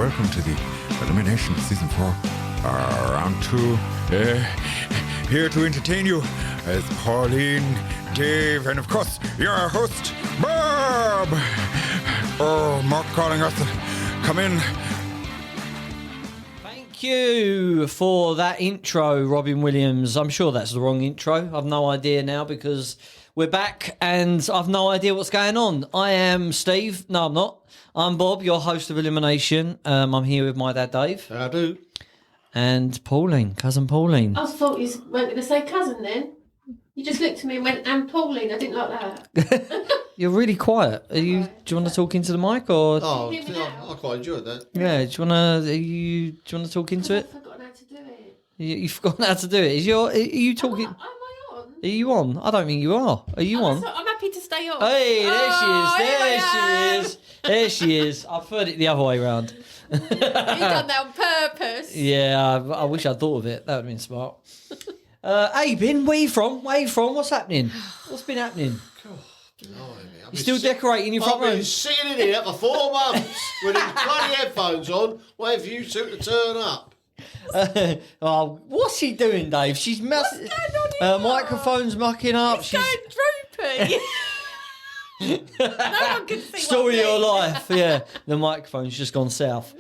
welcome to the elimination of season 4, round 2. Here to entertain you is Pauline, Dave, and of course, your host, Bob. Oh, Mark calling us. Come in. Thank you for that intro, Robin Williams. I'm sure that's the wrong intro. I've no idea now because we're back and I've no idea what's going on. I am Steve. No, I'm not. I'm Bob, your host of Elimination. I'm here with my dad, Dave. I do. And Pauline, cousin Pauline. I thought you weren't going to say cousin then. You just looked at me and went, and Pauline. I didn't like that. You're really quiet. Do you want to talk into the mic or? Oh, I quite enjoyed that. Yeah. Do you want to talk into it? I've forgotten how to do it. You've forgotten how to do it. Are you talking? Am I on? Are you on? I don't think you are. Are you on? I'm happy to stay on. Hey, there she is. Here I am. There she is. There she is. I've heard it the other way around. You've done that on purpose. Yeah, I wish I'd thought of it. That would have been smart. Hey, Ben, where you from? What's happening? What's been happening? You still decorating your front I've been room? sitting in here for 4 months with these bloody headphones on, waiting for you two to turn up. Oh, what's she doing, Dave? She's massive. What's going on here? Microphone's mucking up. It's going droopy. No one can see Story of what your life. Yeah, the microphone's just gone south.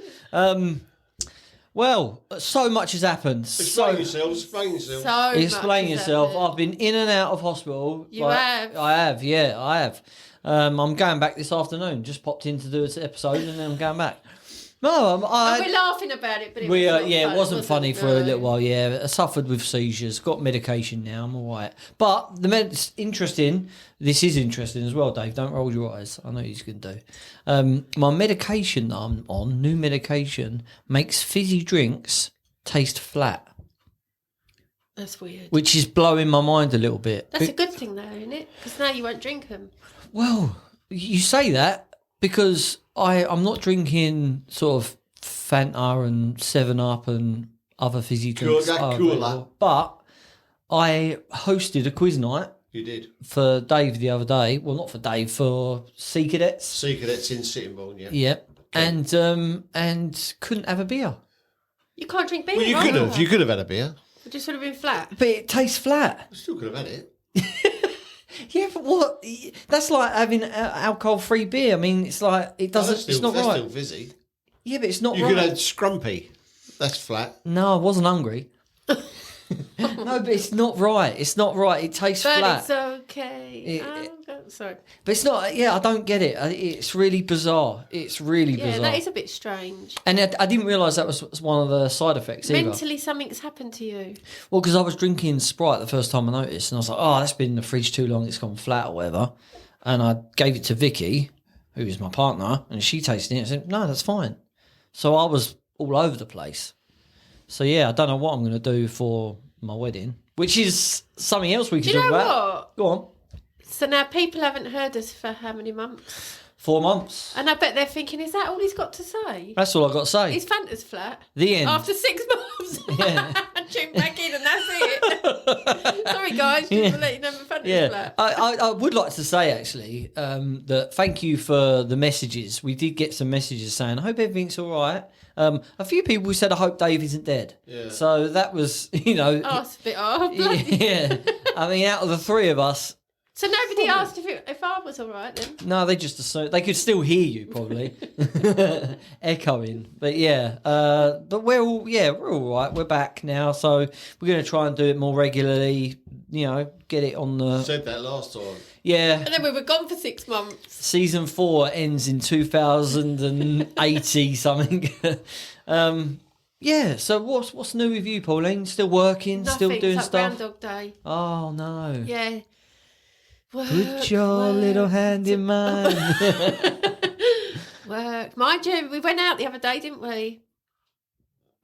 Well, so much has happened. Explain yourself. Explain yourself. I've been in and out of hospital. You have? I have, yeah, I have. I'm going back this afternoon. Just popped in to do an episode and then I'm going back. No, we're laughing about it, but it it wasn't funny for a little while. Yeah, I suffered with seizures. Got medication now. I'm all right. But it's interesting. This is interesting as well, Dave. Don't roll your eyes. I know you can do. My medication that I'm on, new medication, makes fizzy drinks taste flat. That's weird. Which is blowing my mind a little bit. That's a good thing, though, isn't it? Because now you won't drink them. Well, you say that because I'm not drinking sort of Fanta and 7-Up and other fizzy drinks. Cooler. But I hosted a quiz night. You did. For Dave the other day. Well, not for Dave, for Sea Cadets. Sea Cadets in Sittingbourne, yeah. Yeah. Okay. And couldn't have a beer. You can't drink beer. Well, you could have. You could have had a beer. It just would have been flat. But it tastes flat. You still could have had it. Yeah, but what? That's like having alcohol-free beer. I mean, it's like it doesn't. It's not right. That's still fizzy. Yeah, but it's not you right. You could have Scrumpy. That's flat. No, I wasn't hungry. No, but it's not right. It's not right. It tastes flat. But it's okay. Sorry. But it's not. Yeah, I don't get it. It's really bizarre. It's really bizarre. Yeah, that is a bit strange. And I didn't realise that was one of the side effects either. Mentally, something's happened to you. Well, because I was drinking Sprite the first time I noticed, and I was like, "Oh, that's been in the fridge too long. It's gone flat or whatever." And I gave it to Vicky, who is my partner, and she tasted it and said, "No, that's fine." So I was all over the place. So yeah, I don't know what I'm going to do for my wedding, which is something else we can talk about. What? Go on. So now people haven't heard us for how many months? 4 months. And I bet they're thinking, is that all he's got to say? That's all I've got to say. His Fanta's flat. The end. After 6 months. Yeah. Tune back in and that's it. Sorry guys, just to let you know my Fanta's flat. I would like to say actually that thank you for the messages. We did get some messages saying, I hope everything's all right. A few people said, I hope Dave isn't dead. Yeah. So that was, Oh, it's a bit hard. Yeah. I mean, out of the three of us. So nobody asked if I was all right then? No, they just assumed. They could still hear you probably. Echoing. But yeah. But we're all right. We're back now. So we're going to try and do it more regularly, get it on the... Said that last time. Yeah. And then we were gone for 6 months. Season 4 ends in 2080 something. Yeah, so what's new with you, Pauline? Still working, Nothing, still doing it's like stuff? Groundhog Day. Oh, no. Yeah. Put your little hand in mine. Work. Mind you, we went out the other day, didn't we?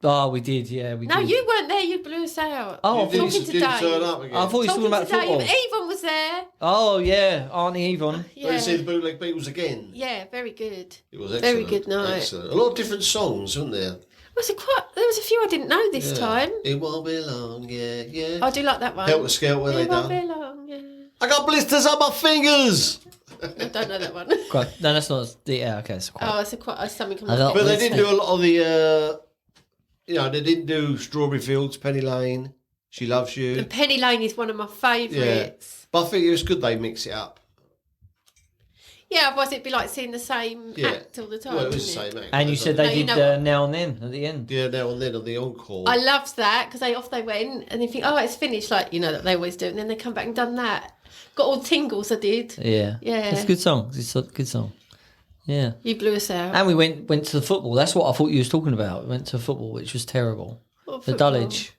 Oh, we did, yeah. No, you weren't there. You blew us out. Oh, you didn't turn up again. I thought you were talking about football. Yvonne was there. Oh, yeah. Auntie Yvonne. Yeah. But you see the Bootleg Beatles again. Yeah, very good. It was excellent. Very good night. Excellent. A lot of different songs, wasn't there? There was a few I didn't know this time. It won't be long, yeah. I do like that one. Helter Skelter, they It won't done. be long, yeah. I got blisters on my fingers. I don't know that one. Quite, no, that's not. Yeah, okay. It's quite, Oh, it's something I don't- But they Let's didn't take- do a lot of the, they didn't do Strawberry Fields, Penny Lane, She Loves You. And Penny Lane is one of my favourites. But I think it was good they mix it up. Yeah, otherwise it'd be like seeing the same act all the time. Well, it was the wouldn't same act. and you said they No, you did know what? Now and Then at the end. Yeah, now and then on the encore. I loved that because off they went and they think, oh, it's finished, like, that they always do. And then they come back and done that. Got all the tingles I did. Yeah. Yeah. It's a good song. It's a good song. Yeah. You blew us out. And we went to the football. That's what I thought you was talking about. We went to football, which was terrible. What The football? Dulwich.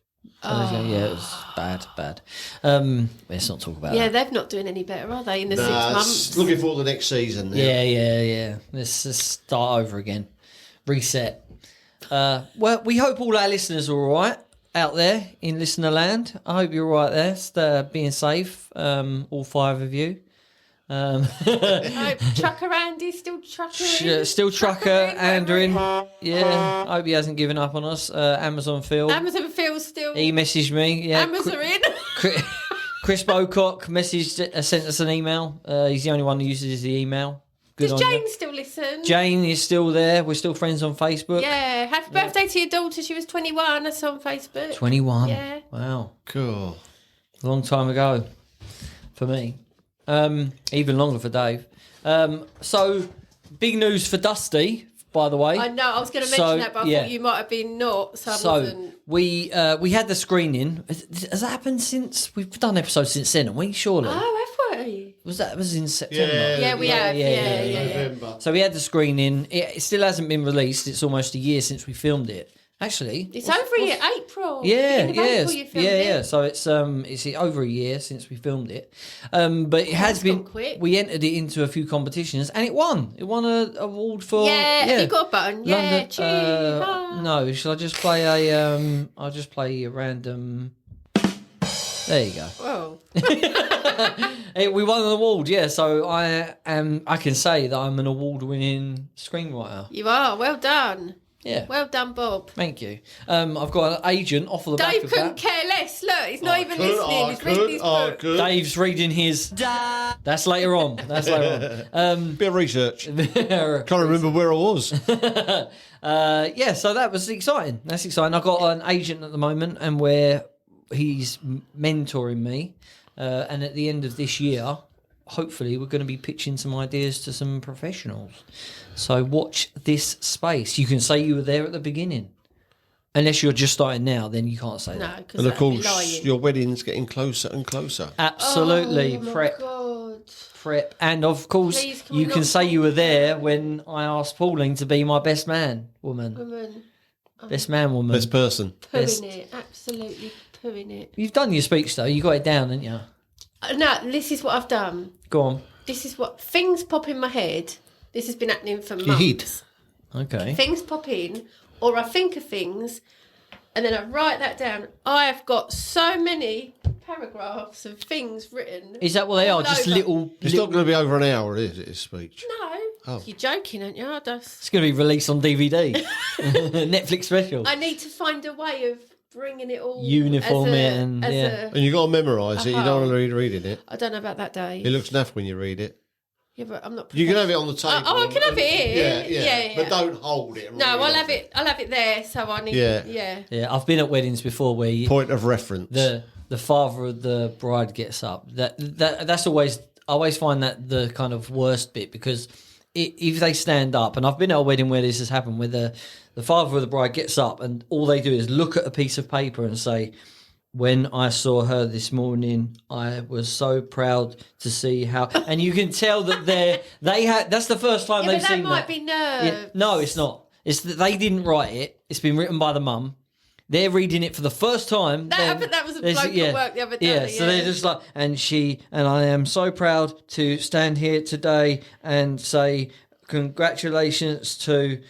Yeah, it was bad. Let's not talk about Yeah, that. they're not doing any better, are they, in the 6 Nah, months? looking forward to the next season. Now. Yeah. Let's just start over again. Reset. Well, we hope all our listeners are all right out there in listener land. I hope you're all right there. Being safe, all 5 of you. I hope Trucker Andy's still truckering. Still Trucker, Andrew. Yeah, I hope he hasn't given up on us. Amazon Phil. Amazon Phil still. He messaged me. Yeah, Amazon in. Chris Bocock sent us an email. He's the only one who uses the email. Good Does on Jane you. still listen? Jane is still there. We're still friends on Facebook. Yeah. Happy birthday to your daughter. She was 21. That's on Facebook. 21. Yeah. Wow. Cool. A long time ago for me. Even longer for Dave. So, big news for Dusty, by the way. I know. I was going to mention that, but I yeah. thought you might have been not. So I So wasn't. we had the screening. Has that happened since we've done episodes since then? Haven't we? Surely Oh, have we? was in September? Yeah, we have. Yeah. November. So we had the screening. It still hasn't been released. It's almost a year since we filmed it. Actually, It's over a year, April. Yeah, Beginning of April you filmed it. yeah. So it's over a year since we filmed it, but it has that's been. gone quick. We entered it into a few competitions and it won. It won an award for. Yeah, have you got a button? Yeah, London- cheers. No, shall I just play a? I'll just play a random. There you go. Whoa. We won an award, yeah. So I can say that I'm an award-winning screenwriter. You are. Well done. Yeah. Well done, Bob. Thank you. I've got an agent off of the back Dave of couldn't that. care less. Look, he's not even listening. He's reading his book. Dave's reading his. That's later on. Bit of research. Can't remember where I was. Yeah, so that was exciting. That's exciting. I've got an agent at the moment, and he's mentoring me. And at the end of this year, hopefully, we're going to be pitching some ideas to some professionals. So watch this space. You can say you were there at the beginning. Unless you're just starting now, then you can't say No, that. because And of that'd be course, lying. your wedding's getting closer and closer. Absolutely. Oh, my Prep. God. Prep. And of course, Please, can we you can not say talk you were about there that? when I asked Pauline to be my best man woman. Woman. Best man woman. Best person. Best- Pooing it. Absolutely pooing it. You've done your speech though. You got it down, haven't you? No, this is what I've done. Go on. This is what... Things pop in my head. This has been happening for Your head. months. Okay. Things pop in, or I think of things, and then I write that down. I have got so many paragraphs of things written. Is that what they are? all Just over. little. It's not going to be over an hour, is it, his speech? No. Oh. You're joking, aren't you? It's going to be released on DVD. Netflix special. I need to find a way of bringing it all. Uniform as a, it and- as yeah. a- And you've got to memorise it. You don't want to read reading it. I don't know about that day. It looks naff when you read it. Yeah, but I'm not. You can have it on the table. Oh, I can have it here. Yeah. But don't hold it. and No, read I'll off have it. I'll have it there. So I need. Yeah. Yeah. Yeah, I've been at weddings before where Point of reference. the father of the bride gets up. That's always. I always find that the kind of worst bit because if they stand up, and I've been at a wedding where this has happened, where the father of the bride gets up and all they do is look at a piece of paper and say, "When I saw her this morning, I was so proud to see how." And you can tell that that's the first time Yeah, they've but that seen might that. be nerves. Yeah, no, it's not. It's that they didn't write it. It's been written by the mum. They're reading it for the first time. But that was a bloke at work the other day. Yeah, so they're just like, and I am so proud to stand here today and say congratulations to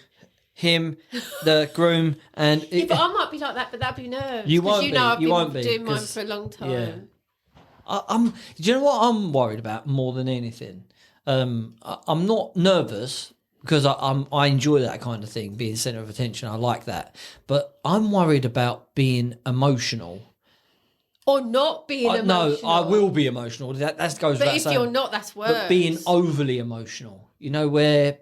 him, the groom, and Yeah, but I might be like that, but that'd be nerves. You 'Cause won't you be, know I've you been won't be, doing mine 'cause- for a long time. yeah. Do you know what I'm worried about more than anything? I'm not nervous because I enjoy that kind of thing, being centre of attention. I like that, but I'm worried about being emotional Or not being emotional. No, I will be emotional. That goes But without if saying. you're not, that's worse. But being overly emotional, where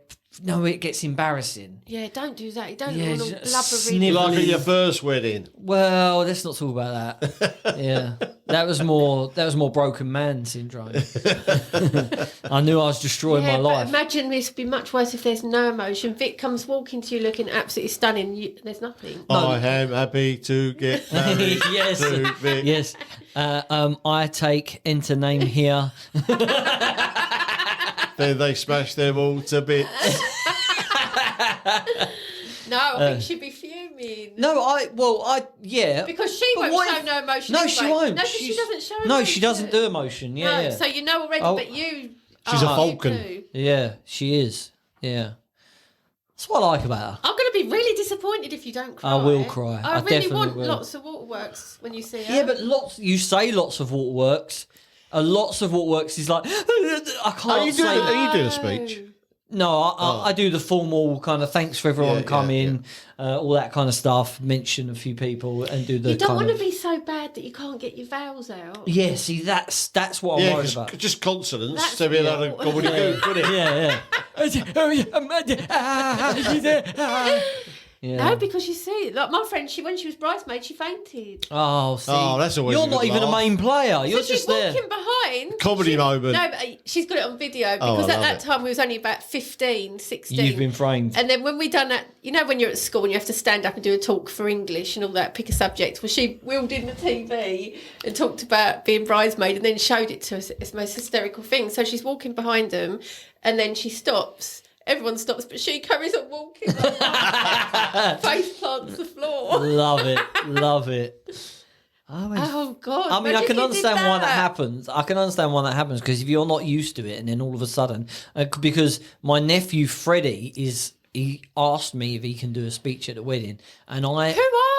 it gets embarrassing. Yeah, don't do that. You don't Yeah, want to just blubbering. Like at your first wedding. Well, let's not talk about that. Yeah, that was more broken man syndrome. I knew I was destroying my But life. imagine this would be much worse if there's no emotion. Vic comes walking to you looking absolutely stunning. There's nothing. I am happy to get married Yes, to Vic. yes. I take enter name here. Then they smash them all to bits. No, I think she'd be fuming. Yeah. Because she won't show no emotion. No, anyway. she won't. No, because she doesn't show emotion. No, she doesn't do emotion. Yeah, No, yeah. so you know already, Oh. but you... She's a you falcon. do. Yeah, she is. Yeah. That's what I like about her. I'm going to be really disappointed if you don't cry. I will cry. I really definitely want will. lots of waterworks when you see her. Yeah, but you say lots of waterworks. Lots of waterworks is like, I can't Are you say... doing a speech? No, I do the formal kind of thanks for everyone Yeah, coming, all that kind of stuff, mention a few people and do the You don't kind want to of... be so bad that you can't get your vowels out. Yeah, see, that's what I'm Yeah, worried about. just consonants That's- to be able to go with it, couldn't it? Yeah, yeah. Yeah. No, because you see, like my friend, when she was bridesmaid, she fainted. Oh, see. Oh, that's always You're a not good even a laugh. main player. You're So she's just there. walking behind. Comedy moment. No, but she's got it on video Oh, because I at love that it. time we was only about 15, 16. You've been framed. And then when we done that, you know, when you're at school and you have to stand up and do a talk for English and all that, pick a subject. Well, she wheeled in the TV and talked about being bridesmaid and then showed it to us. It's the most hysterical thing. So she's walking behind them and then she stops. Everyone stops, but she carries on walking. Like, face plants the floor. Love it. Love it. Oh, God. I mean, I imagine can you did understand why that happens. I can understand why that happens because if you're not used to it and then all of a sudden, because my nephew Freddie he asked me if he can do a speech at the wedding, and Who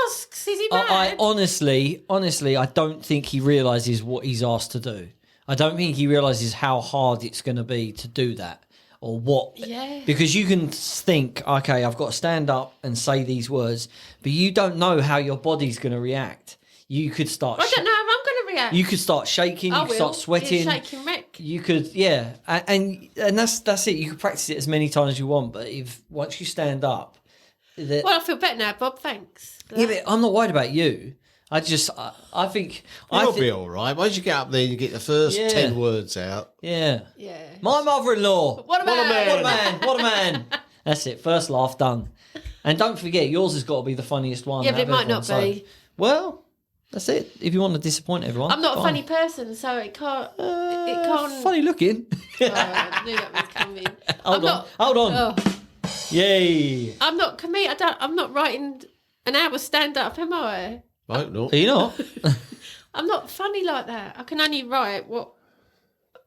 asks? Is he mad? I honestly, I don't think he realizes what he's asked to do. I don't think he realizes how hard it's going to be to do that. Or what? Yeah. Because you can think, okay, I've got to stand up and say these words, but you don't know how your body's going to react. You could start. I don't know how I'm going to react. You could start shaking. I You could will. start sweating. It's shaking wreck. You could, yeah, and that's it. You could practice it as many times as you want, but if once you stand up, Well, I feel better now, Bob. Thanks. yeah, but I'm not worried about you. I think You'll be all right. Once you get up there and you get the first Yeah. 10 words out. yeah. Yeah. My mother-in-law. What a man. What a man! What a man! That's it. First laugh done. And don't forget, yours has got to be the funniest one. Yeah, but out it of might not everyone, be. so- Well, that's it. If you want to disappoint everyone, I'm not a fine. funny person, so it can't. It can't. Funny looking. Oh, I knew that was coming. Hold on. Oh, Yay! I'm not I'm not writing an hour stand up, am I? Right, no. Are you not? I'm not funny like that. I can only write what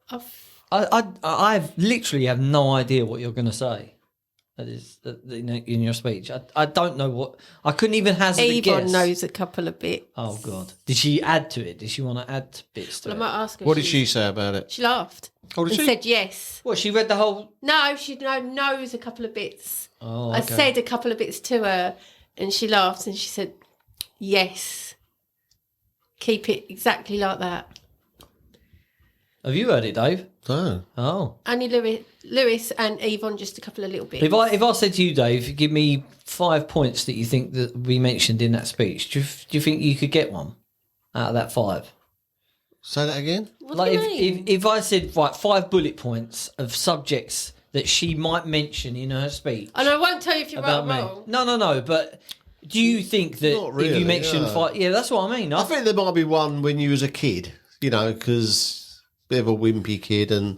I've. I've literally have no idea what you're going to say. That is in your speech. I don't know what. I couldn't even hazard a guess. Yvonne knows a couple of bits. Oh God! Did she add to it? Did she want to add bits to Well, I it? might ask her. What did she say about it? She laughed Oh, did and she? said yes. What? She read the whole. No, she knows a couple of bits. Oh, I okay. said a couple of bits to her, and she laughed and she said, "Yes, keep it exactly like that." Have you heard it, Dave? Oh. Oh. Only Lewis and Yvonne, just a couple of little bits. If I said to you, Dave, give me 5 points that you think that we mentioned in that speech, do you think you could get one out of that 5? Say that again? What Like do you mean? if I said right 5 bullet points of subjects that she might mention in her speech And I won't tell you if you're right about or me. wrong. No. But do you think that Not if really, you mention no. 5, yeah, that's what I mean. I think there might be one when you was a kid, you know, because bit of a wimpy kid and,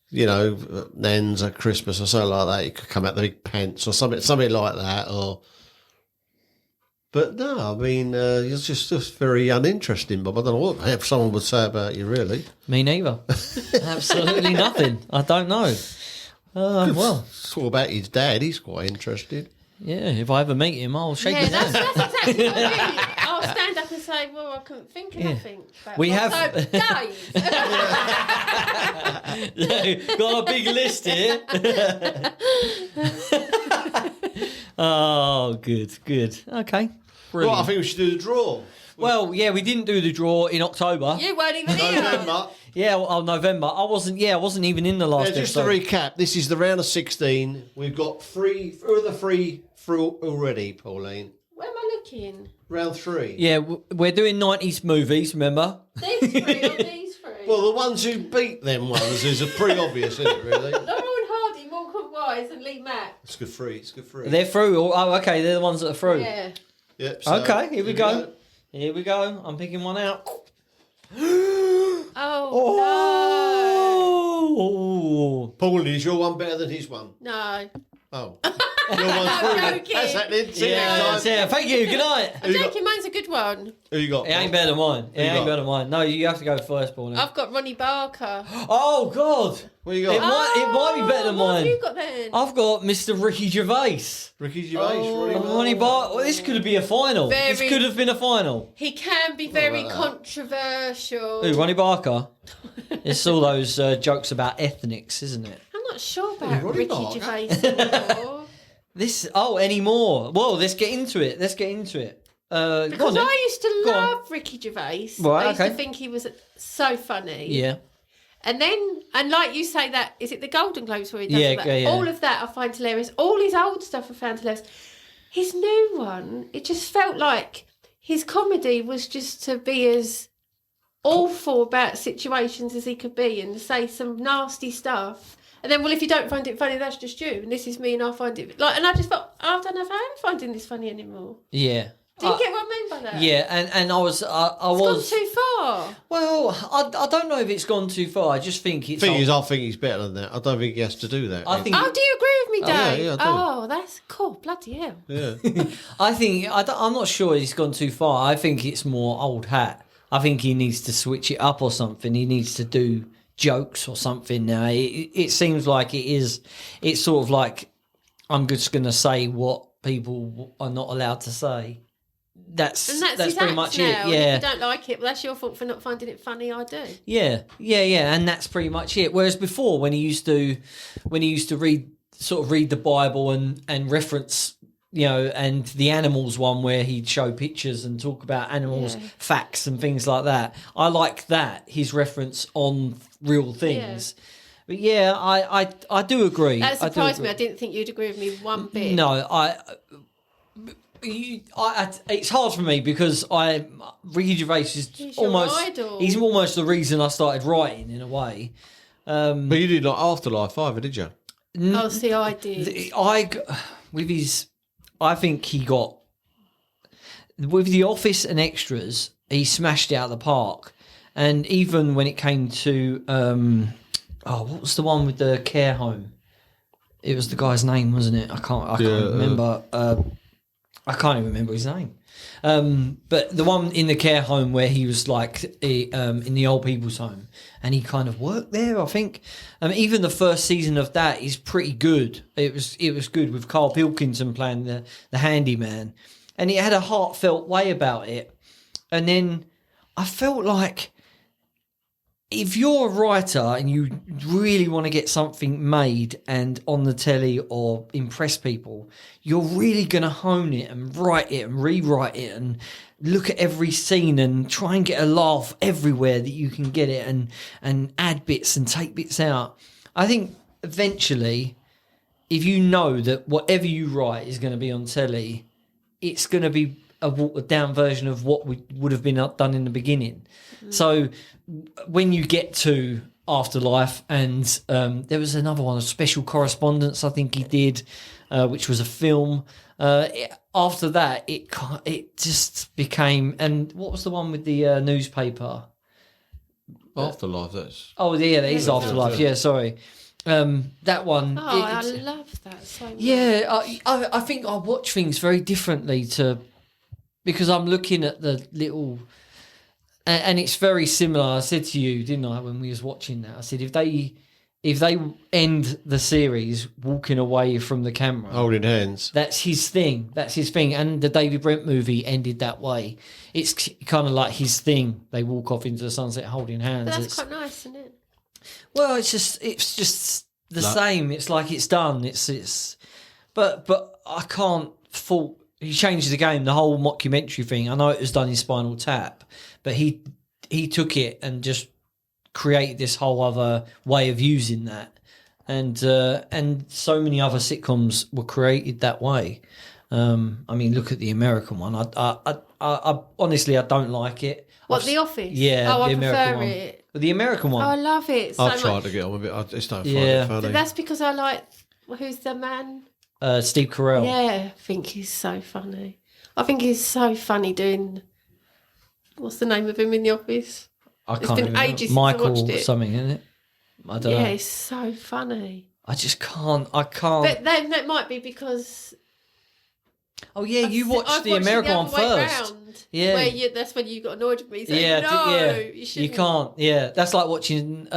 you know, Nans at Christmas or something like that, you could come out the big pants or something like that. Or, but no, I mean, it's just very uninteresting, Bob. I don't know what someone would say about you, really. Me neither. Absolutely nothing. I don't know. Well, Talk about his dad, he's quite interested. yeah. If I ever meet him, I'll shake Yeah, his that's hand. exactly what I mean. I'll stand up and say, well, I couldn't think of nothing. But We have- also, Dave. Got a big list here. Oh, good. Okay. Brilliant. Well, I think we should do the draw. Well, yeah, we didn't do the draw in October. You weren't even here. November. Yeah, November. I wasn't even in the last Just to episode. recap, this is the round of 16. We've got who are the three through already, Pauline? Where am I looking? Round 3. Yeah, we're doing 90s movies, remember? These three or these three? Well, the ones who beat them ones is pretty obvious, isn't it, really? Laurel and Hardy, Malcolm Wise and Lee Mack. It's good free. It's good free. They're through. Oh, okay, they're the ones that are through. Yeah. Yep, so Okay, here we go. Here we go. I'm picking one out. Oh, Pauline, is your one better than his one? no. Oh. Your one's free. joking. That's happening. See you next time. Yeah, thank you. Good night. I'm joking, mine's a good one. Who you got? It ain't better than mine. It you ain't got? better than mine. No, you have to go first, Paul. I've got Ronnie Barker. Oh, God. What you It got? might be better than What mine. have you got then? I've got Mr. Ricky Gervais. Ricky Gervais. Ronnie Barker. Well, this could be a final. This Very- could have been a final. He can be very about that? controversial. Who, Ronnie Barker? It's all those jokes about ethnics, isn't it? I'm not sure about Ronnie Ricky Barker? Gervais anymore. Anymore. Well, let's get into it. Go on Because then. I used to Go on. love Ricky Gervais. Right, I used okay. to think he was so funny. Yeah. And like you say that, is it the Golden Globes where he does Yeah, all that? yeah. All of that I find hilarious. All his old stuff I found hilarious. His new one, it just felt like his comedy was just to be as awful about situations as he could be and say some nasty stuff. And then, well, if you don't find it funny, that's just you. And this is me, and I find it and I just thought, I don't know if I am finding this funny anymore. Yeah. Do you get what I mean by that? Yeah, and I was It's gone too far. well, I don't know if it's gone too far. I just think it's. I think he's better than that. I don't think he has to do that. I think. Oh, do you agree with me, yeah, Dave? yeah, I do. Oh, that's cool. Bloody hell. Yeah. I'm not sure he's gone too far. I think it's more old hat. I think he needs to switch it up or something. He needs to do jokes or something now. It seems like it is. It's sort of like I'm just going to say what people are not allowed to say. That's And that's his pretty act much now. it. And Yeah. if you don't like it, well, that's your fault for not finding it funny. I do. Yeah, and that's pretty much it. Whereas before, when he used to read the Bible and reference, and the animals one where he'd show pictures and talk about animals, facts and things like that. I like that, his reference on real things. Yeah. But yeah, I do agree. That surprised me. agree. I didn't think you'd agree with me one bit. No, it's hard for me because Ricky Gervais is He's your idol. he's almost the reason I started writing in a way. But you did not Afterlife either, did you? Oh, see, I did. I think he got with The Office and Extras, he smashed it out of the park. And even when it came to what was the one with the care home? It was the guy's name, wasn't it? I can't remember. I can't even remember his name. But the one in the care home where he was like in the old people's home, and he kind of worked there, I think. Even the first season of that is pretty good. It was good with Carl Pilkington playing the handyman, and it had a heartfelt way about it. And then I felt like if you're a writer and you really want to get something made and on the telly or impress people, you're really going to hone it and write it and rewrite it and look at every scene and try and get a laugh everywhere that you can get it and add bits and take bits out. I think eventually, if you know that whatever you write is going to be on telly, it's going to be a watered down version of what would have been done in the beginning. So when you get to Afterlife, and there was another one, a Special Correspondence, I think he did, which was a film. After that, it just became. And what was the one with the newspaper? Afterlife, that's... Oh yeah, that is Afterlife. Yeah, sorry. That one. Oh, I love that so much. Yeah, I think I watch things very differently because I'm looking at the little. And it's very similar. I said to you, didn't I, when we was watching that? I said if they end the series walking away from the camera, Holding hands. that's his thing. That's his thing. And the David Brent movie ended that way. It's kind of like his thing. They walk off into the sunset holding hands. But that's quite nice, isn't it? Well, it's just the same. It's like it's done. But I can't fault he changed the game. The whole mockumentary thing. I know it was done in Spinal Tap, but he took it and just created this whole other way of using that, and so many other sitcoms were created that way. I mean, look at the American one. I honestly, I don't like it. The Office? Yeah, oh, the I American prefer one. it. The American one. Oh, I love it so I've much. tried to get on with it. It's not Yeah. funny. But that's because I like, who's the man? Steve Carell. Yeah, I think he's so funny. I think he's so funny doing, what's the name of him in The Office? I It's can't been remember. ages since I Michael watched it. something, isn't it? I don't Yeah, know. he's so funny. I just can't. I can't. But then that might be because Oh yeah, you I've watched the watched it American one other way first. round, Yeah. where that's when you got annoyed with me. Saying, Yeah, no, yeah. you You shouldn't. can't. Yeah, that's like watching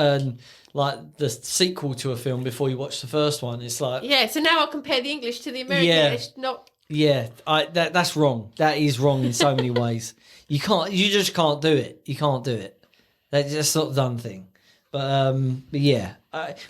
like the sequel to a film before you watch the first one. It's like Yeah, so now I compare the English to the American. Yeah. It's not. yeah, that's wrong. That is wrong in so many ways. You can't. You just can't do it. You can't do it. That's not a done thing. But yeah,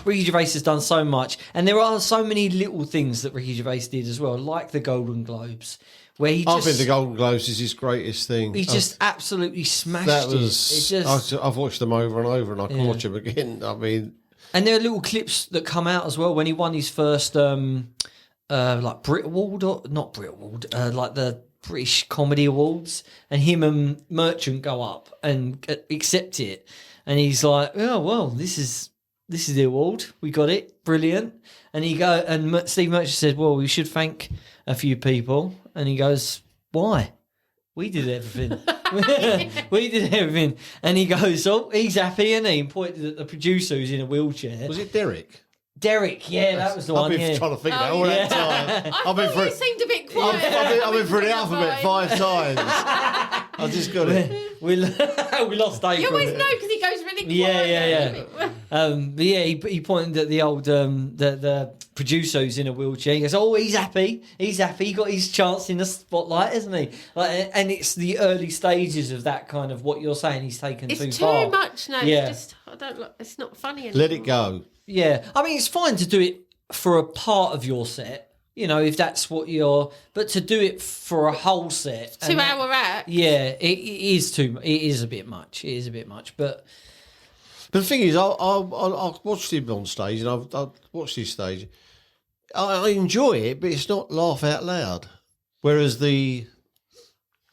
Ricky Gervais has done so much, and there are so many little things that Ricky Gervais did as well, like the Golden Globes, where he I just think the Golden Globes is his greatest thing. he just absolutely smashed that it. was. It just, I've watched them over and over, and I can Yeah. watch them again. I mean, and there are little clips that come out as well when he won his first like Brit Award, or not Brit Award, like the British Comedy Awards, and him and Merchant go up and accept it, and he's like, "Oh well, this is the award, we got it, brilliant." And Steve Merchant said, "Well, we should thank a few people," and he goes, "Why? We did everything." We did everything. And he goes, "Oh, he's happy," and he pointed at the producer who's in a wheelchair. was it Derek? Derek, yeah, that was the I've one. been Yeah. trying to think that Oh, all yeah. that time. I I've been thought through. you seemed a bit quiet. I've been through the alphabet 5 times. I just got it. we lost Dave. You for a always minute. know because he goes really quiet. Yeah. But yeah, he pointed at the old the producer who's in a wheelchair. He goes, "Oh, he's happy. He's happy. He got his chance in the spotlight, isn't he?" Like, and it's the early stages of that kind of what you're saying. He's taken It's too too far. much now. Yeah. It's just, I don't like. It's not funny anymore. Let it go. Yeah, I mean, it's fine to do it for a part of your set, you know, if that's what you're. But to do it for a whole set, 2 hour act. yeah, it is too. It is a bit much. It is a bit much, but. But the thing is, I watched him on stage, and I've watched his stage. I enjoy it, but it's not laugh out loud. Whereas the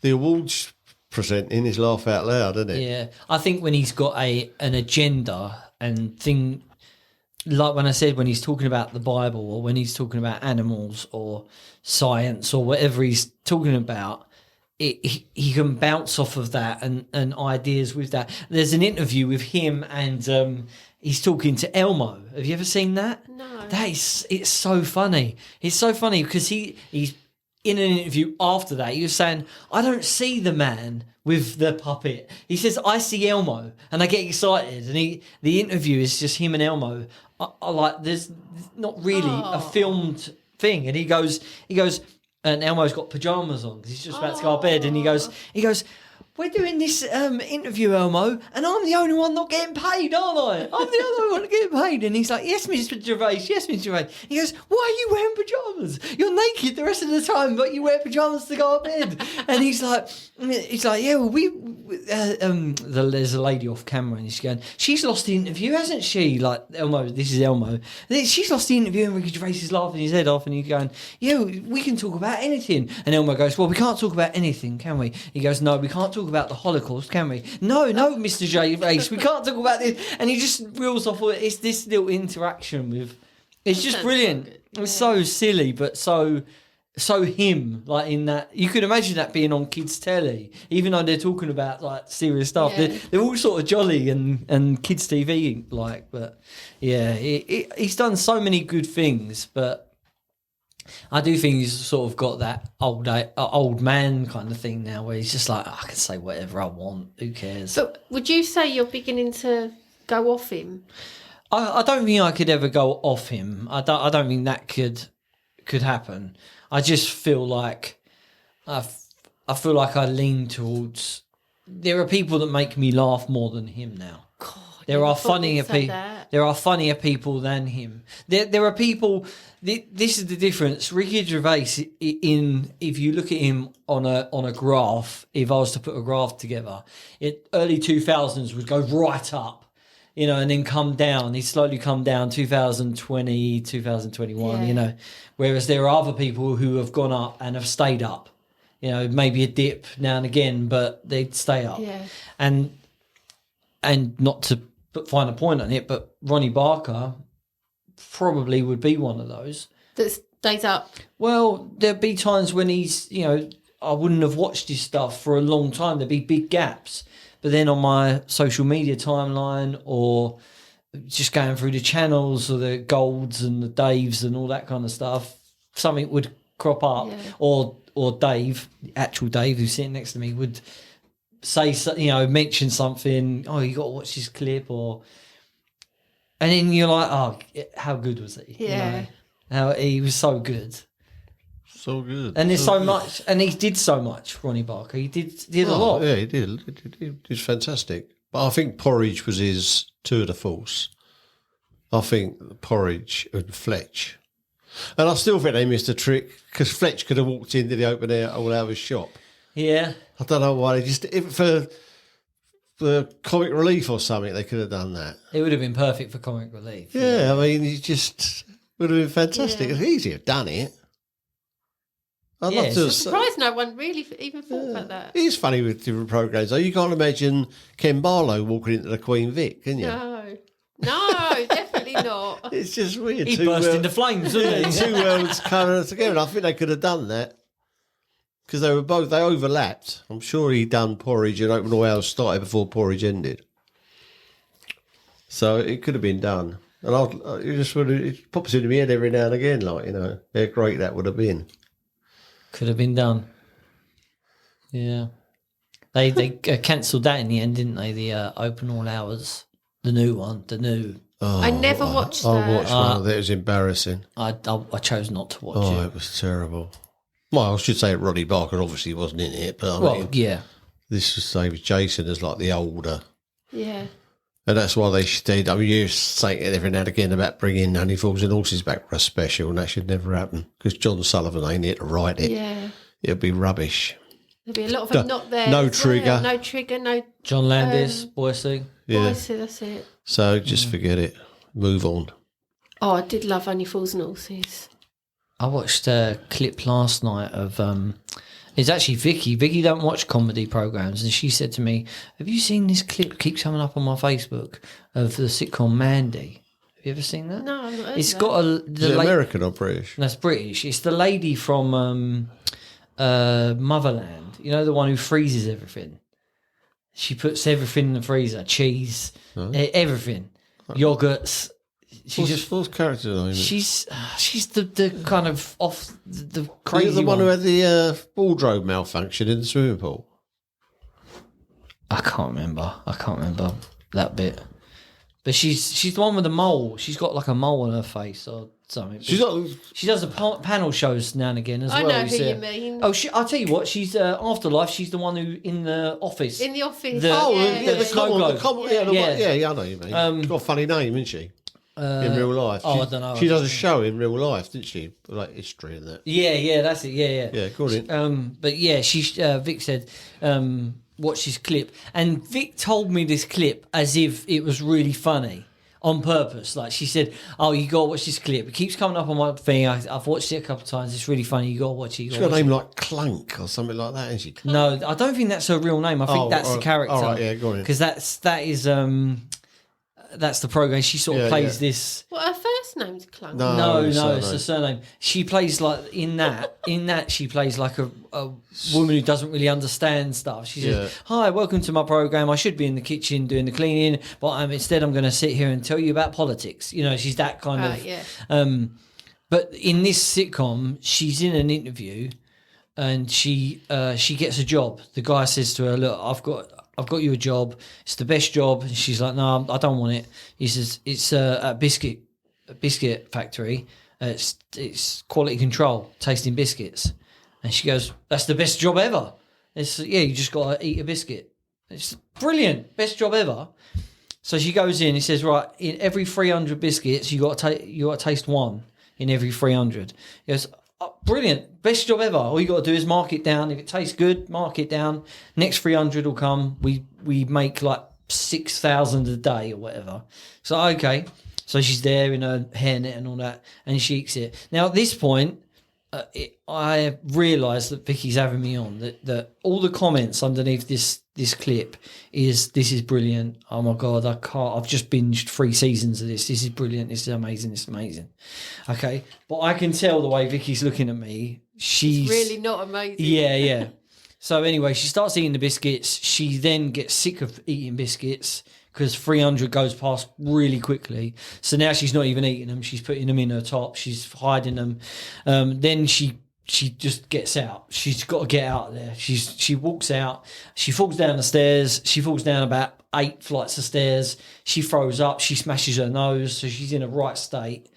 awards presenting is laugh out loud, isn't it? Yeah, I think when he's got an agenda and thing, like when I said when he's talking about the Bible or when he's talking about animals or science or whatever he's talking about, he can bounce off of that and ideas with that. There's an interview with him and he's talking to Elmo. Have you ever seen that? No. It's so funny. It's so funny because he's in an interview after that, he was saying, "I don't see the man with the puppet." He says, "I see Elmo," and I get excited. And the interview is just him and Elmo. I like, there's not really a filmed thing. And he goes, and Elmo's got pajamas on because he's just about to go to bed. And he goes, "We're doing this interview, Elmo, and I'm the only one not getting paid, aren't I? I'm the only one not getting paid." And he's like, "Yes, Mr. Gervais, yes, Mr. Gervais." He goes, "Why are you wearing pajamas? You're naked the rest of the time, but you wear pajamas to go to bed." And he's like, "Yeah, well, there's a lady off camera, and she's going, she's lost the interview, hasn't she?" Like, Elmo, this is Elmo. "She's lost the interview," and Ricky Gervais is laughing his head off, and he's going, "Yeah, we can talk about anything." And Elmo goes, "Well, we can't talk about anything, can we?" He goes, "No, we can't talk about the Holocaust, can we?" No, Mr. Gervais, we can't talk about this. And he just reels off all it's this little interaction with. It's just brilliant. It's so silly, but so him, like in that you could imagine that being on kids' telly, even though they're talking about like serious stuff. Yeah. They're all sort of jolly and kids' TV like, but yeah, he's done so many good things, but. I do think he's sort of got that old man kind of thing now where he's just like, "I can say whatever I want, who cares?" But would you say you're beginning to go off him? I don't think I could ever go off him. I don't think that could happen. I just feel like I feel like I lean towards there are people that make me laugh more than him now. God, There are thought funnier you'd say people. that. There are funnier people than him. There are people. This is the difference. Ricky Gervais, if you look at him on a graph, if I was to put a graph together, early 2000s would go right up, and then come down. He'd slowly come down 2020, 2021, Yeah. Whereas there are other people who have gone up and have stayed up. Maybe a dip now and again, but they'd stay up. Yeah. And not to find a point on it, but Ronnie Barker probably would be one of those. That stays up. Well, there'd be times when he's, I wouldn't have watched his stuff for a long time. There'd be big gaps. But then on my social media timeline or just going through the channels or the Golds and the Daves and all that kind of stuff, something would crop up. Yeah. Or Dave, the actual Dave who's sitting next to me, would say, mention something. Oh, you got to watch this clip, and then you're like, oh, how good was he? Yeah. How he was so good, So good. and there's so much, and he did so much. Ronnie Barker, he did a lot. Yeah, he did. He was fantastic. But I think Porridge was his tour de force. I think Porridge and Fletch. And I still think they missed a trick because Fletch could have walked into the open air all out of his shop. Yeah, I don't know why. For comic relief or something, they could have done that. it would have been perfect for comic relief. Yeah, I mean, he just would have been fantastic. Yeah. It's easy to have done it. I'd Yeah, love to it's have Surprised no one really even thought about that. It is funny with different programmes, though. You can't imagine Ken Barlow walking into the Queen Vic, can you? No, definitely not. It's just weird. He burst into flames, didn't he? Two worlds coming together. And I think they could have done that because they overlapped. I'm sure he'd done Porridge and Open All Hours started before Porridge ended. So it could have been done. And it pops into my head every now and again, how great that would have been. Could have been done. Yeah, they cancelled that in the end, didn't they? The Open All Hours, the new one, I never watched I that. watched one of that. It was embarrassing. I chose not to watch Oh, it. it was terrible. Well, I should say Ronnie Barker obviously wasn't in it, but I mean, Yeah. this was same as Jason as like the older. Yeah. And that's why they stayed. I mean, you say it every now and again about bringing Only Fools and Horses back for a special, and that should never happen because John Sullivan ain't here to write it. Yeah. It'll be rubbish. There'll be a lot of them not there. No as well. Trigger. No Trigger, no John Landis, Boise. Yeah. voice, that's it. So just forget it. Move on. Oh, I did love Only Fools and Horses. I watched a clip last night of it's actually Vicky. Vicky don't watch comedy programs, and she said to me, "Have you seen this clip? Keeps coming up on my Facebook of the sitcom Mandy. Have you ever seen that? No, I've not heard It's that. got Is it American or British? That's British. It's the lady from Motherland. You know, the one who freezes everything. She puts everything in the freezer: cheese, everything, yogurts. What's character name? She's the kind of off the crazy Is the one who one. had the wardrobe malfunction in the swimming pool? I can't remember that bit. But she's the one with the mole. She's got like a mole on her face or something. She's not. She does the panel shows now and again as I well. know who see you her. mean. Oh, I'll tell you what. She's Afterlife. She's the one who in the office. In the office. The- Yeah, the snow globe. Yeah, I know you mean. She's got a funny name, isn't she? In real life. I don't know. She does a show in real life, didn't she? Like history and that. Yeah, that's it. Yeah. Yeah, go on. But yeah, Vic said, watch this clip. And Vic told me this clip as if it was really funny on purpose. Like she said, oh, you got to watch this clip. It keeps coming up on my thing. I've watched it a couple of times. It's really funny. You got to watch it. She's got a name like Clunk or something like that, isn't she? No, I don't think that's her real name. I think that's the character. All right, yeah, go on. Because that's the program. She sort of plays this. Well, her first name's Clunk. No, it's surname. the surname. She plays like in that she plays like a woman who doesn't really understand stuff. She says, "Hi, welcome to my program. I should be in the kitchen doing the cleaning, but instead I'm going to sit here and tell you about politics." You know, she's that kind of. Yeah. But in this sitcom, she's in an interview, and she gets a job. The guy says to her, "Look, I've got you a job. It's the best job." And she's like, "No, I don't want it." He says, "It's a biscuit factory. It's quality control, tasting biscuits." And she goes, "That's the best job ever." You just got to eat a biscuit. It's brilliant, best job ever. So she goes in. He says, right, in every 300 biscuits, you got to taste one in every 300. He goes, oh, brilliant, best job ever. All you got to do is mark it down. If it tastes good, mark it down. Next 300 will come. We make like 6,000 a day or whatever. So okay. So she's there in her hairnet and all that, and she eats it. Now at this point, I realised that Vicky's having me on. That all the comments underneath this clip is, this is brilliant. Oh my god, I can't. I've just binged 3 seasons of this. This is brilliant. This is amazing. This is amazing. Okay, but I can tell the way Vicky's looking at me. She's really not amazing. Yeah. So anyway, she starts eating the biscuits. She then gets sick of eating biscuits because 300 goes past really quickly. So now she's not even eating them. She's putting them in her top. She's hiding them. Then she just gets out. She's got to get out of there. She walks out. She falls down the stairs. She falls down about 8 flights of stairs. She throws up. She smashes her nose. So she's in a right state.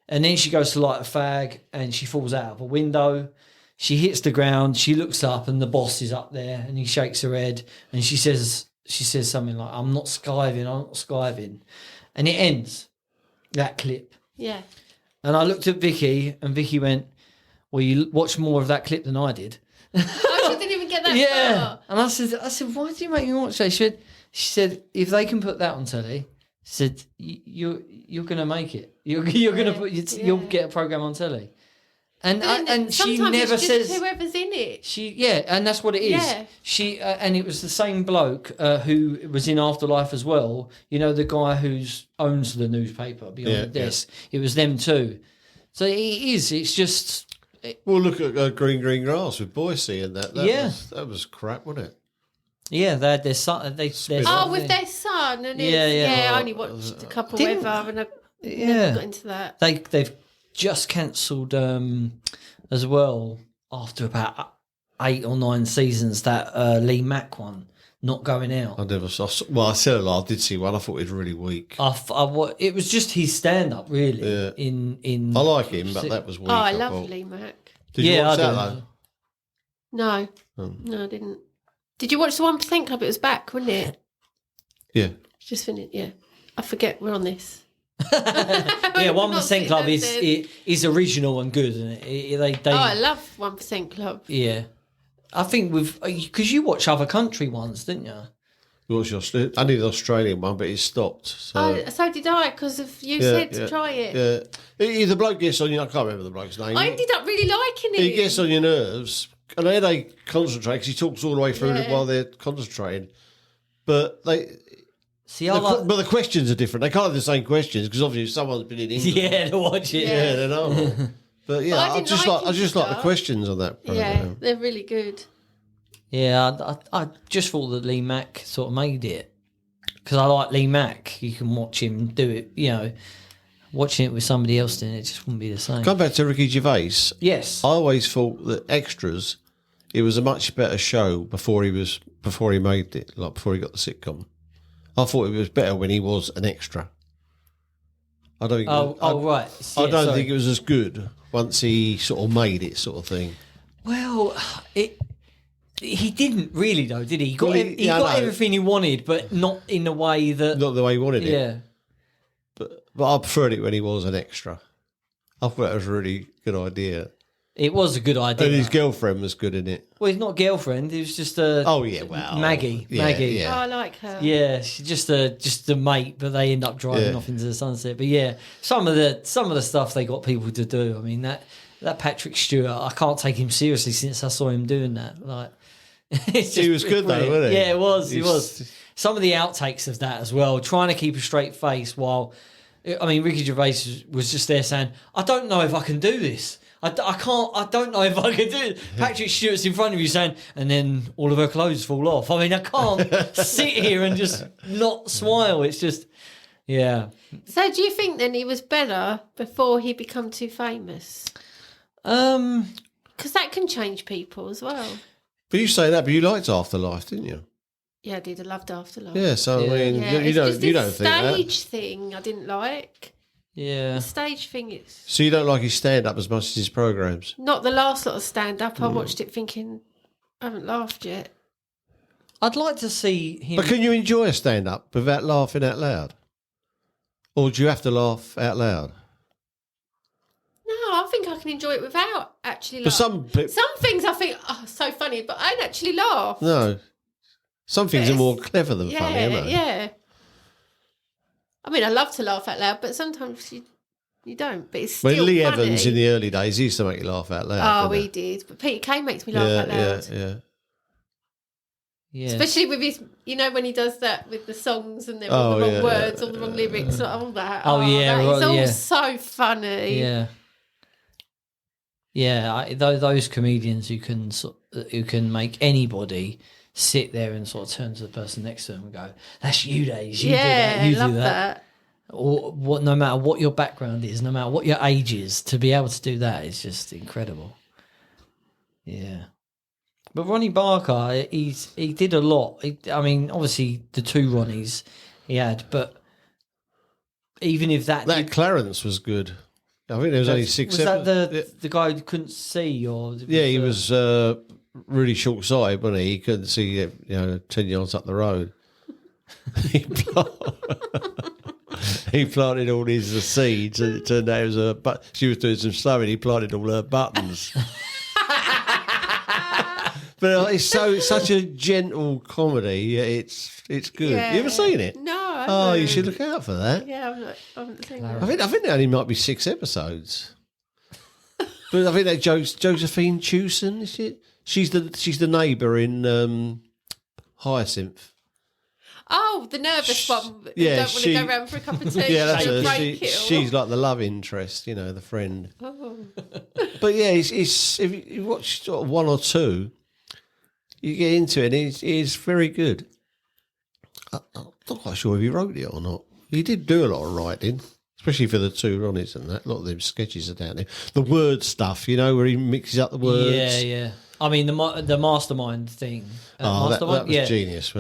And then she goes to light a fag and she falls out of a window. She hits the ground. She looks up and the boss is up there and he shakes her head and she says something like, I'm not skiving. And it ends, that clip. Yeah. And I looked at Vicky and Vicky went, well, you watched more of that clip than I did. Oh, she didn't even get that far. And I said, why do you make me watch that? She said, if they can put that on telly, she said, you're going to make it. You're going to you'll get a program on telly. And she never it's just says whoever's in it. And that's what it is. Yeah. She and it was the same bloke who was in Afterlife as well. You know, the guy who owns the newspaper behind the desk. It was them too. So it is. It's just. Well, look at Green Grass with Boise and that. That was crap, wasn't it? Yeah, they had their son. Their son, with their son. And yeah. I only watched a couple ever, and I never got into that. They've just cancelled as well after about 8 or 9 seasons that Lee Mack one not going out. I never saw. Well, I said I did see one. I thought it was really weak. It was just his stand up, really. Yeah. In I like him, but that was weak. Oh, I love Lee Mack. Did you watch that do. though? No, I didn't. Did you watch the 1% Club? It was back, wasn't it? Yeah. Just finished. Yeah, I forget we're on this. Yeah, 1% Club is original and good, isn't it? I love 1% Club. Yeah, I think because you watch other country ones, didn't you? I need the Australian one, but it stopped. So, so did I, because you said to try it. Yeah, the bloke gets on you. I can't remember the bloke's name. I ended up really liking it. He gets on your nerves, and they concentrate because he talks all the way through it while they're concentrating. But but the questions are different. They can't have the same questions because obviously someone's been in England. Yeah, to watch it. Yeah, they know. But yeah, I just like the questions on that program. Yeah, they're really good. Yeah, I just thought that Lee Mack sort of made it because I like Lee Mack. You can watch him do it. You know, watching it with somebody else doing it just wouldn't be the same. Going back to Ricky Gervais. Yes, I always thought that Extras, it was a much better show before he made it, like before he got the sitcom. I thought it was better when he was an extra. I don't think. Right. I don't think it was as good once he sort of made it, sort of thing. Well, he didn't really though, did he? He got everything he wanted, but not in the way that. Not the way he wanted it. Yeah. But I preferred it when he was an extra. I thought that was a really good idea. It was a good idea. And his girlfriend was good in it. Well, he's not a girlfriend. He was just a. Oh yeah, well, Maggie. Yeah, Maggie. Yeah. Oh, I like her. Yeah, she's just a mate, but they end up driving off into the sunset. But yeah, some of the stuff they got people to do. I mean that Patrick Stewart, I can't take him seriously since I saw him doing that. Like, he was good though, wasn't he? Yeah, it was. He was. Some of the outtakes of that as well, trying to keep a straight face while. I mean, Ricky Gervais was just there saying, "I don't know if I can do this. I can't. I don't know if I can do it." Patrick Stewart's in front of you saying, and then all of her clothes fall off. I mean, I can't sit here and just not smile. It's just, yeah. So, do you think then he was better before he become too famous? Because that can change people as well. But you say that, but you liked Afterlife, didn't you? Yeah, I did. I loved Afterlife. Yeah, so I mean, you don't think that. Stage thing I didn't like. Yeah. The stage thing is. So you don't like his stand-up as much as his programs? Not the last lot of stand-up. I watched it thinking, I haven't laughed yet. I'd like to see him. But can you enjoy a stand-up without laughing out loud? Or do you have to laugh out loud? No, I think I can enjoy it without actually But laughing. Some things I think, oh, so funny, but I don't actually laugh. No. Some things are more clever than funny, aren't they? Yeah. I mean, I love to laugh out loud, but sometimes you don't. But it's still Lee funny. Evans in the early days, he used to make you laugh out loud. Oh, he did. But Peter Kay makes me laugh out loud. Yeah. Especially with his, when he does that with the songs and they're all the wrong words, all the wrong lyrics, all that. Oh, yeah. It's all so funny. Yeah. Yeah, those comedians who can make anybody sit there and sort of turn to the person next to them and go, "That's you, Days. You do that. You love do that." Or what? No matter what your background is, no matter what your age is, to be able to do that is just incredible. Yeah. But Ronnie Barker, he did a lot. I mean, obviously the two Ronnies he had, but even if that Clarence was good. I think there was only 6 Was that the guy who couldn't see, or he was really short sighted, wasn't he? He couldn't see 10 yards up the road. He planted all his seeds, and it turned out it was but she was doing some sewing. He planted all her buttons. But it's such a gentle comedy. It's good. Yeah. You ever seen it? No. I Oh, haven't. you should look out for that. Yeah, I haven't seen that. I think there only might be 6 episodes. But I think that Josephine Chewson, is it? She's the neighbour in Hyacinth. Oh, the nervous one. Yeah, Don't want to go round for a cup of tea. Yeah, that's her. Break She's like the love interest, the friend. Oh. But yeah, it's if you watch sort of 1 or 2, you get into it. And it's very good. I'm not quite sure if he wrote it or not. He did do a lot of writing, especially for the two Ronnies and that. A lot of them sketches are down there. The word stuff, where he mixes up the words. Yeah. I mean, the Mastermind thing. That was genius.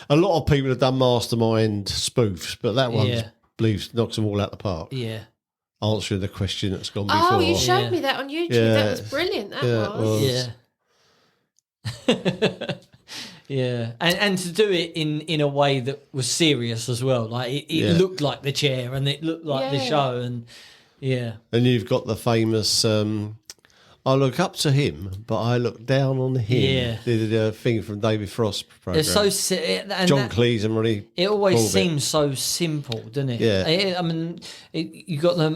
A lot of people have done Mastermind spoofs, but that one knocks them all out the park. Yeah. Answering the question that's gone before. Oh, you showed me that on YouTube. Yeah. That was brilliant. That was. Yeah. Yeah, and to do it in a way that was serious as well. Like it looked like the chair, and it looked like the show, and And you've got the famous I look up to him, but I look down on him. Yeah. The thing from David Frost's program. It's so John Cleese and Ronnie. It always seems so simple, doesn't it? Yeah. I mean, you got the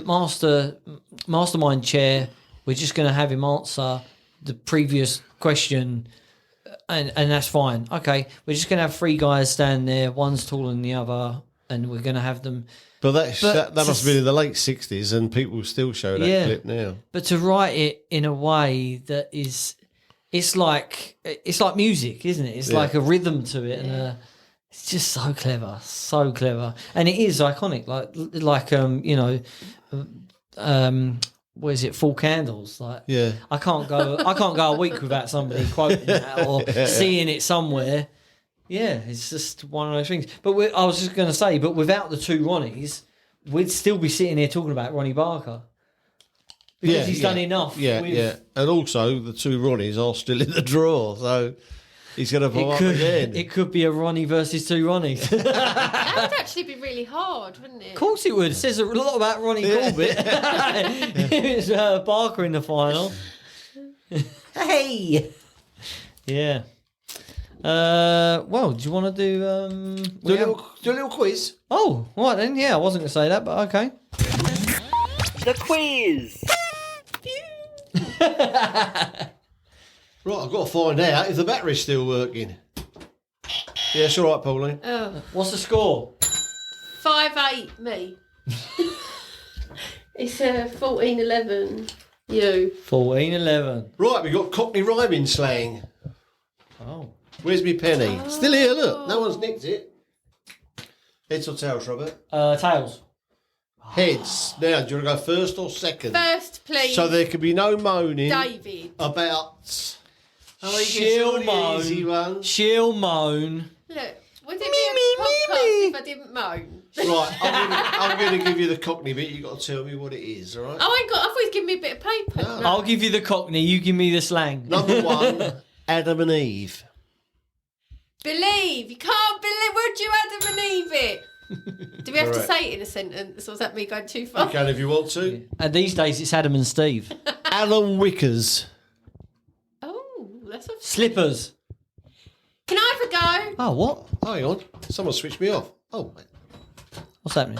mastermind chair. We're just going to have him answer the previous question, and that's fine. Okay, we're just going to have 3 guys stand there. One's taller than the other, and we're going to have them. But that must have been in the late 60s, and people still show that clip now. But to write it in a way that is, it's like music, isn't it? It's like a rhythm to it, and it's just so clever, and it is iconic. What is it? Full Candles. I can't go a week without somebody quoting that or seeing it somewhere. Yeah, it's just one of those things. But I was just going to say, but without the two Ronnies, we'd still be sitting here talking about Ronnie Barker. Because he's done enough. Yeah. And also, the two Ronnies are still in the drawer, so he's going to pop up again. It could be a Ronnie versus two Ronnies. That would actually be really hard, wouldn't it? Of course it would. It says a lot about Ronnie Corbett. It's Barker in the final. Hey! Yeah. Well, do you want to do do a little quiz? Oh, right then. Yeah, I wasn't going to say that, but okay. The quiz. Right, I've got to find out if the battery's still working. Yeah, it's all right, Pauline. What's the score? 5-8, me. It's 14-11, you. 14-11. Right, we've got Cockney rhyming slang. Oh. Where's me penny? Still here, look. No one's nicked it. Heads or tails, Robert? Tails. Heads. Now, do you want to go first or second? First, please. So there can be no moaning David. about... She'll moan. Easy one. She'll moan. Look, would it be a podcast if I didn't moan? Right, I'm going to give you the Cockney bit. You've got to tell me what it is, all right? Oh, I thought he was giving me a bit of paper. No. I'll give you the Cockney, you give me the slang. Number 1, Adam and Eve. Believe. You can't believe. Would you have to believe it? Do we have to Correct. say it in a sentence, or is that me going too far? You can if you want to. And these days it's Adam and Steve. Alan Wickers. Oh, that's a... Slippers. Can I have a go? Oh, what? Oh, hang on. Someone switched me off. Oh, mate. What's happening?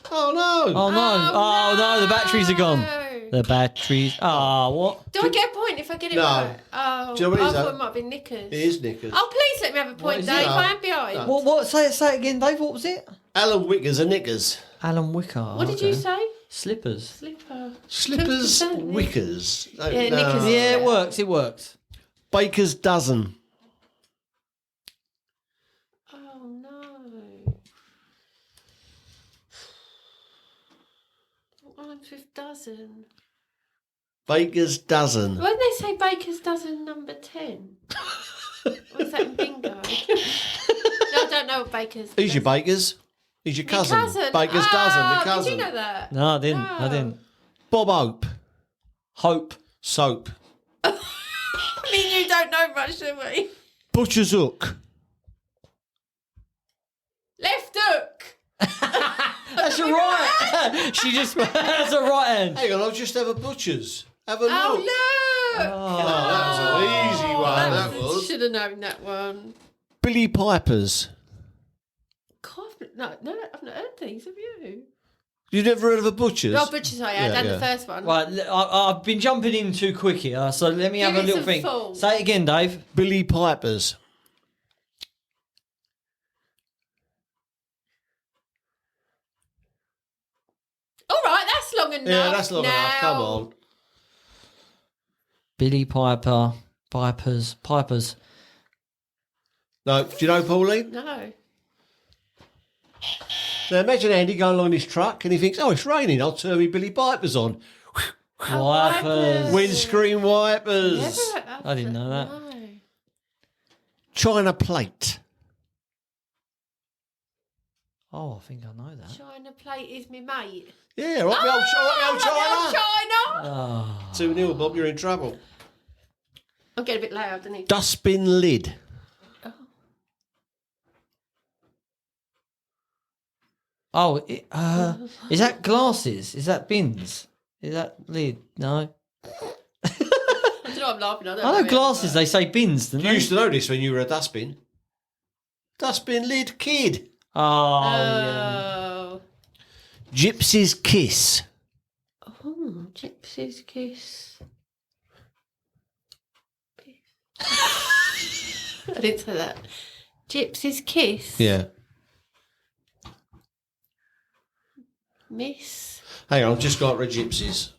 Oh, no. Oh, no. Oh, no, the batteries are gone. No. The batteries. Ah, what? Do I get a point if I get it No. right? Oh, Do you know what it I is, thought though? it might have been knickers. It is knickers. Oh, please let me have a point, is Dave. it? I am behind. No. What? Say it again, Dave. What was it? Alan Wickers are knickers. Alan Wicker. What did you say? Slippers. Slipper. Slippers, 2%, yeah. Wickers. Yeah, knickers. Yeah, it works. It works. Baker's dozen. Oh, no. What rhymes with dozen? Baker's dozen. When they say baker's dozen number 10, what's that in bingo? No, I don't know what baker's. Who's your Bakers? He's your cousin. cousin. Baker's dozen, my Oh, cousin. Did you know that? No, I didn't. I didn't. Bob Hope. Hope. Soap. I mean, you don't know much, do we? Butcher's Hook. Left hook. That's a right. She just. That's a right hand. Hang on, I'll just have a butcher's. Have a look. Oh, look. Oh, that was an easy one, that was. Should have known that one. Billy Piper's. God, no, I've not heard these, have you? You never heard of a butcher's? No, butcher's I had, Yeah, and yeah. the first one. Right, I've been jumping in too quick here, so let me have Give a it little some thing. full. Say it again, Dave. Billy Piper's. All right, that's long enough. Yeah, that's long enough. Come on. Billy Piper, Pipers. No, do you know Pauline? No. Now imagine Andy going along in his truck and he thinks, oh, it's raining. I'll turn me Billy Pipers on. Wipers. Windscreen wipers. I didn't know that. No. China plate. Oh, I think I know that. China plate is me mate. Yeah, right, the old China. China. 2-0, Bob, you're in trouble. I'm getting a bit loud, isn't he? Dustbin lid. Oh, is that glasses? Is that bins? Is that lid? No. I don't know, I'm laughing. I I know glasses, they say bins, don't You they? used to know this when you were a dustbin. Dustbin lid kid. Oh, yeah. Oh. Gypsy's kiss. Oh, gypsy's kiss. I didn't say that. Gypsy's kiss. Yeah. Miss. Hang on, I've just got rid of gypsies.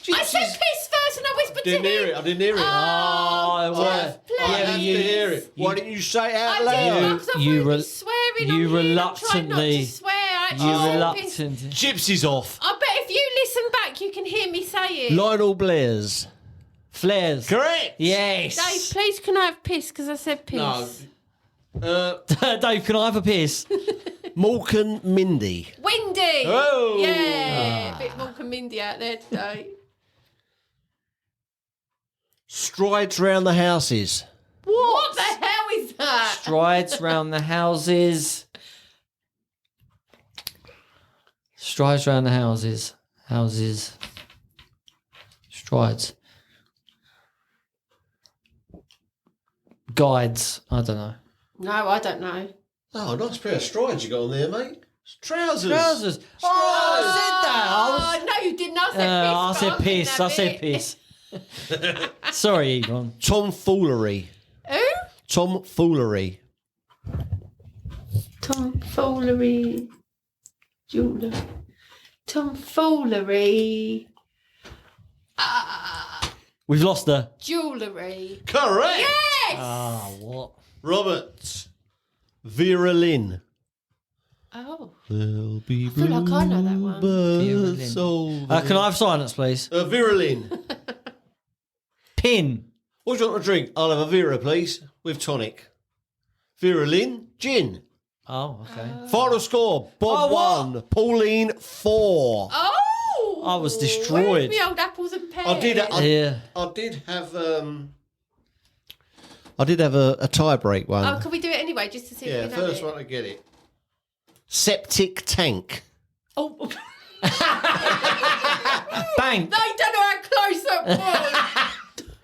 I said piss first and I whispered Didn't to him. hear it. I didn't hear it. Oh, Just please. I didn't hear it. Why didn't you say it out loud? I did, because I You thought re- be swearing you on here. I'm trying reluctantly- not to swear. I You actually said piss. reluctant. Gypsies off. I bet if you listen back, you can hear me say it. Lionel Blair's. Flares. Correct. Yes. Dave, please can I have piss? Because I said piss. No. Dave, can I have a piss? Malkin Mindy. Windy. Oh. Yeah. A bit Malcolm Mindy out there today. Strides round the houses. What the hell is that? Strides round the houses. Strides round the houses. Houses. Strides. Guides. I don't know. No, I don't know. Oh, nice pair of strides you got on there, mate. Trousers. Trousers. Oh, I said that. Oh, no, you didn't. I said piss. I said piss. I said piss. Sorry, Yvonne. Tomfoolery. Who? Tomfoolery. Tomfoolery. Jeweler. Tomfoolery. We've lost her. Jewellery. Correct. Yes! Ah, what? Robert. Vera Lynn. Oh. There'll be I feel like I know that one. bluebirds over. Can I have silence, please? Vera Lynn. Pin. What do you want to drink? I'll have a Vera, please, with tonic. Vera Lynn, gin. Oh, okay. Final score, Bob Oh, what? 1, Pauline 4. Oh! I was destroyed. Where's my old apples and pears? I did have a tie break one. Oh, can we do it anyway? anyway, just to see Yeah, if you know first it. one to get it. Septic tank. Oh, Bang. they don't know how close that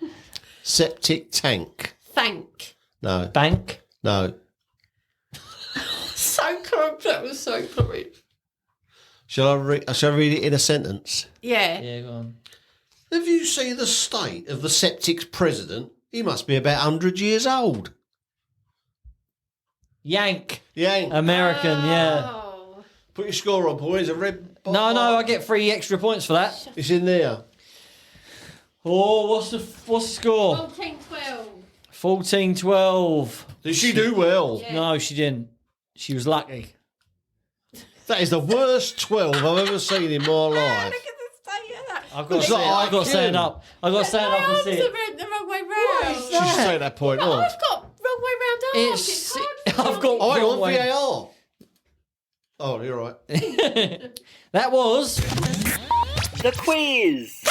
was. Septic tank. Thank. No. Bank. No. So close. That was so close. Shall I read it in a sentence? Yeah. Yeah, go on. Have you seen the state of the septic's president? He must be about 100 years old. Yank. Yeah. American, yeah. Oh. Put your score on, boys. A red. No, I get 3 extra points for that. It's in there. Oh, what's the score? 14-12. 14-12. Did she do well? Yeah. No, she didn't. She was lucky. That is the worst 12 I've ever seen in my Look life. at the state of that. I've got to It's stand, like I've got to stand IQ. up. I've got to stand up and see it. Went the wrong way round. She should take that point Oh, off. I've got wrong way round arms. It's- It's hard. I've got- Oh, hang wrong on, way. VAR. Oh, you're right. That was The quiz.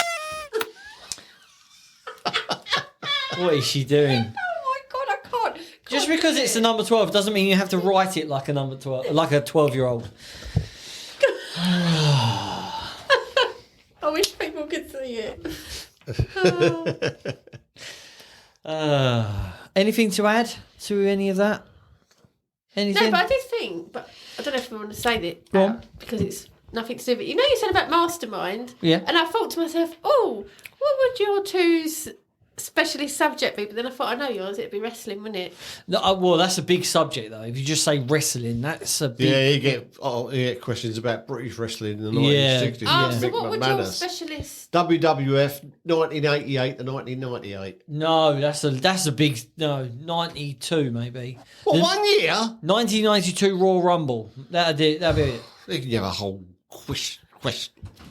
what is she doing? Oh my god, I can't. Just because it's the number 12 doesn't mean you have to write it like a number 12, like a 12-year-old. I wish people could see it. Anything to add to any of that? No, Anything? but I did think, but I don't know if we want to say that Go on. because it's nothing to do with it. You know, you said about mastermind. Yeah. And I thought to myself, oh, what would your two's specialist subject be? But then I thought, I know yours. It'd be wrestling, wouldn't it? No, well, that's a big subject, though. If you just say wrestling, that's a big... Yeah, you get questions about British wrestling in the Yeah. 1960s. Oh, with so Mick what would your McManus. specialist? WWF 1988 to 1998. No, that's a big... No, 92, maybe. What, The 1 year? 1992 Royal Rumble. That'd be it. You can have a whole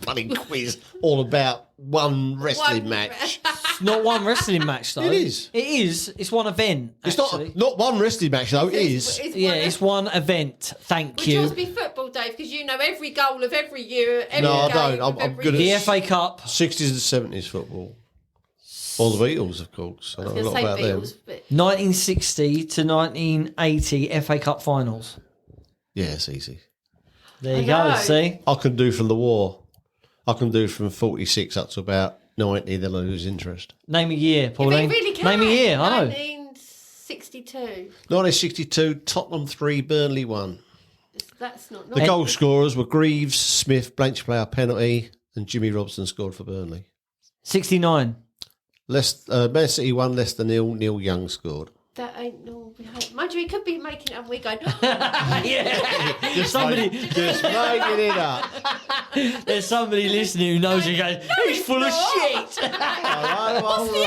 funny quiz all about one wrestling match. It's not one wrestling match, though. It is. It is. It's one event, It's actually. not one wrestling match though. It is. Yeah, it's one event. Thank Would you. yours be football, Dave? Because you know every goal of every year. Every No, I game don't. of I'm every good at The year. FA Cup. 60s and 70s football. Or the Beatles, of course. I I know was a going lot to about say them. Beatles, but 1960 to 1980 FA Cup finals. Yeah, it's easy. There you I go. know. See? I can do from the war. I can do from 46 up to about 90. Then I lose interest. Name a year, but you Pauline. really can. Name a year. I know. 1962. 1962, Tottenham 3, Burnley 1. That's not. The goal scorers were Greaves, Smith, Blanchplayer, penalty, and Jimmy Robson scored for Burnley. 69. Man City 1, Leicester 0, Neil Young scored. That ain't no. Mind you, he could be making it up. We're going. Yeah. Somebody, Just making it up. there's somebody listening who knows you going, he's full of shit. What's the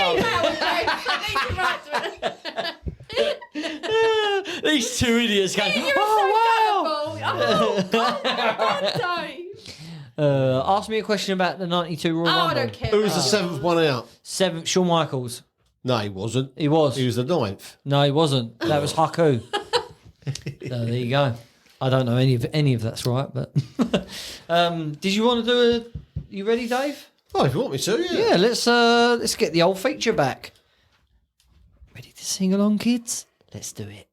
email? These two idiots going, You're oh, so gullible. Oh, God, Dave. wow. Ask me a question about the 92 Royal Oh, Rumble. I don't care. Who was the seventh one out? Seventh, Shawn Michaels. No, he wasn't. He was. He was the ninth. No, he wasn't. That was Haku. So there you go. I don't know any of that's right, but did you want to do a? You ready, Dave? Oh, if you want me to, yeah. Yeah, let's get the old feature back. Ready to sing along, kids? Let's do it.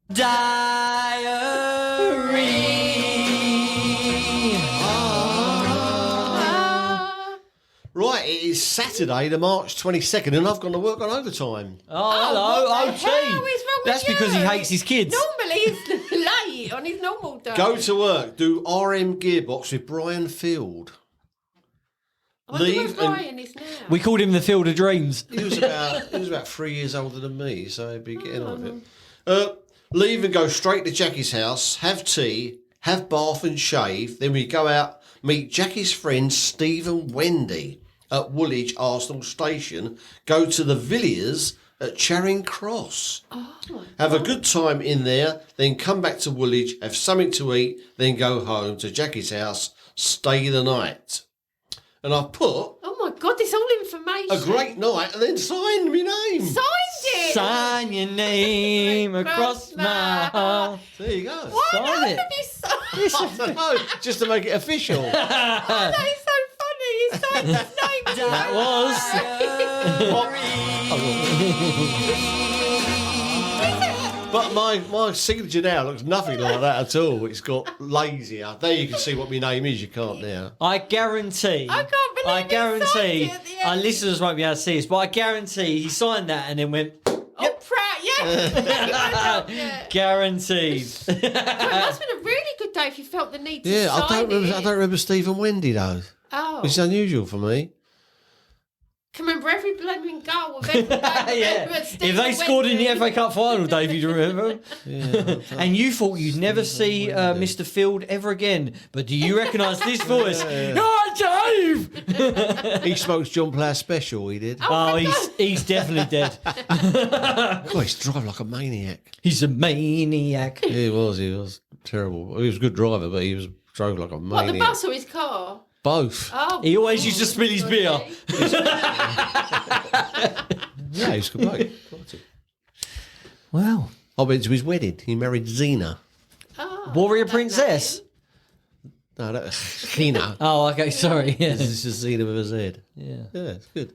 Right, it is Saturday, the March 22nd, and I've gone to work on overtime. Oh, hello, what the OT. hell is wrong with That's because he you? hates his kids. Normally he's late on his normal day. Go to work, do RM Gearbox with Brian Field. I wonder leave where and- Brian is now. We called him the Field of Dreams. He was about 3 years older than me, so he'd be getting on it. Leave and go straight to Jackie's house, have tea, have bath and shave. Then we go out, meet Jackie's friends Steve and Wendy at Woolwich Arsenal Station. Go to the Villiers at Charing Cross. Have a good time in there, then come back to Woolwich, have something to eat, then go home to Jackie's house, stay the night. And I've put Oh my God, this all information. a great night and then signed my name. Signed it. Sign your name across my heart. There you go. Why Sign not it. have you signed? I don't know, just to make it official. That is so funny. He signed his name. That was. But my signature now looks nothing like that at all. It's got lazier. There you can see what my name is. You can't now. I guarantee. I can't believe he guarantee. signed it at the Our end. listeners won't be able to see this, but I guarantee he signed that and then went. Oh, proud, yeah. Yeah. Guaranteed. Well, it must have been a really good day if you felt the need to Yeah, sign it. I don't remember Stephen Wendy though. Oh, Which is unusual for me. can remember every blooming goal of every game. Yeah. If they scored in the FA Cup final, Dave, you'd remember. Yeah, And you thought you'd never see Mr. Field ever again. But do you recognise this voice? Hi, Dave! he smokes John Plough Special. He did. Oh, he's definitely dead. God, he's driving like a maniac. He's a maniac. He was terrible. He was a good driver, but he was drove like a What, the maniac. bus or his car? Both. Oh, He always used to spill his beer. Yeah, he's a good bloke. Well, I went to his wedding. He married Xena. Oh, Warrior don't know Princess. him. No, that Xena. Oh, okay, sorry. Yeah. This is Xena with a Z. Yeah. Yeah, it's good.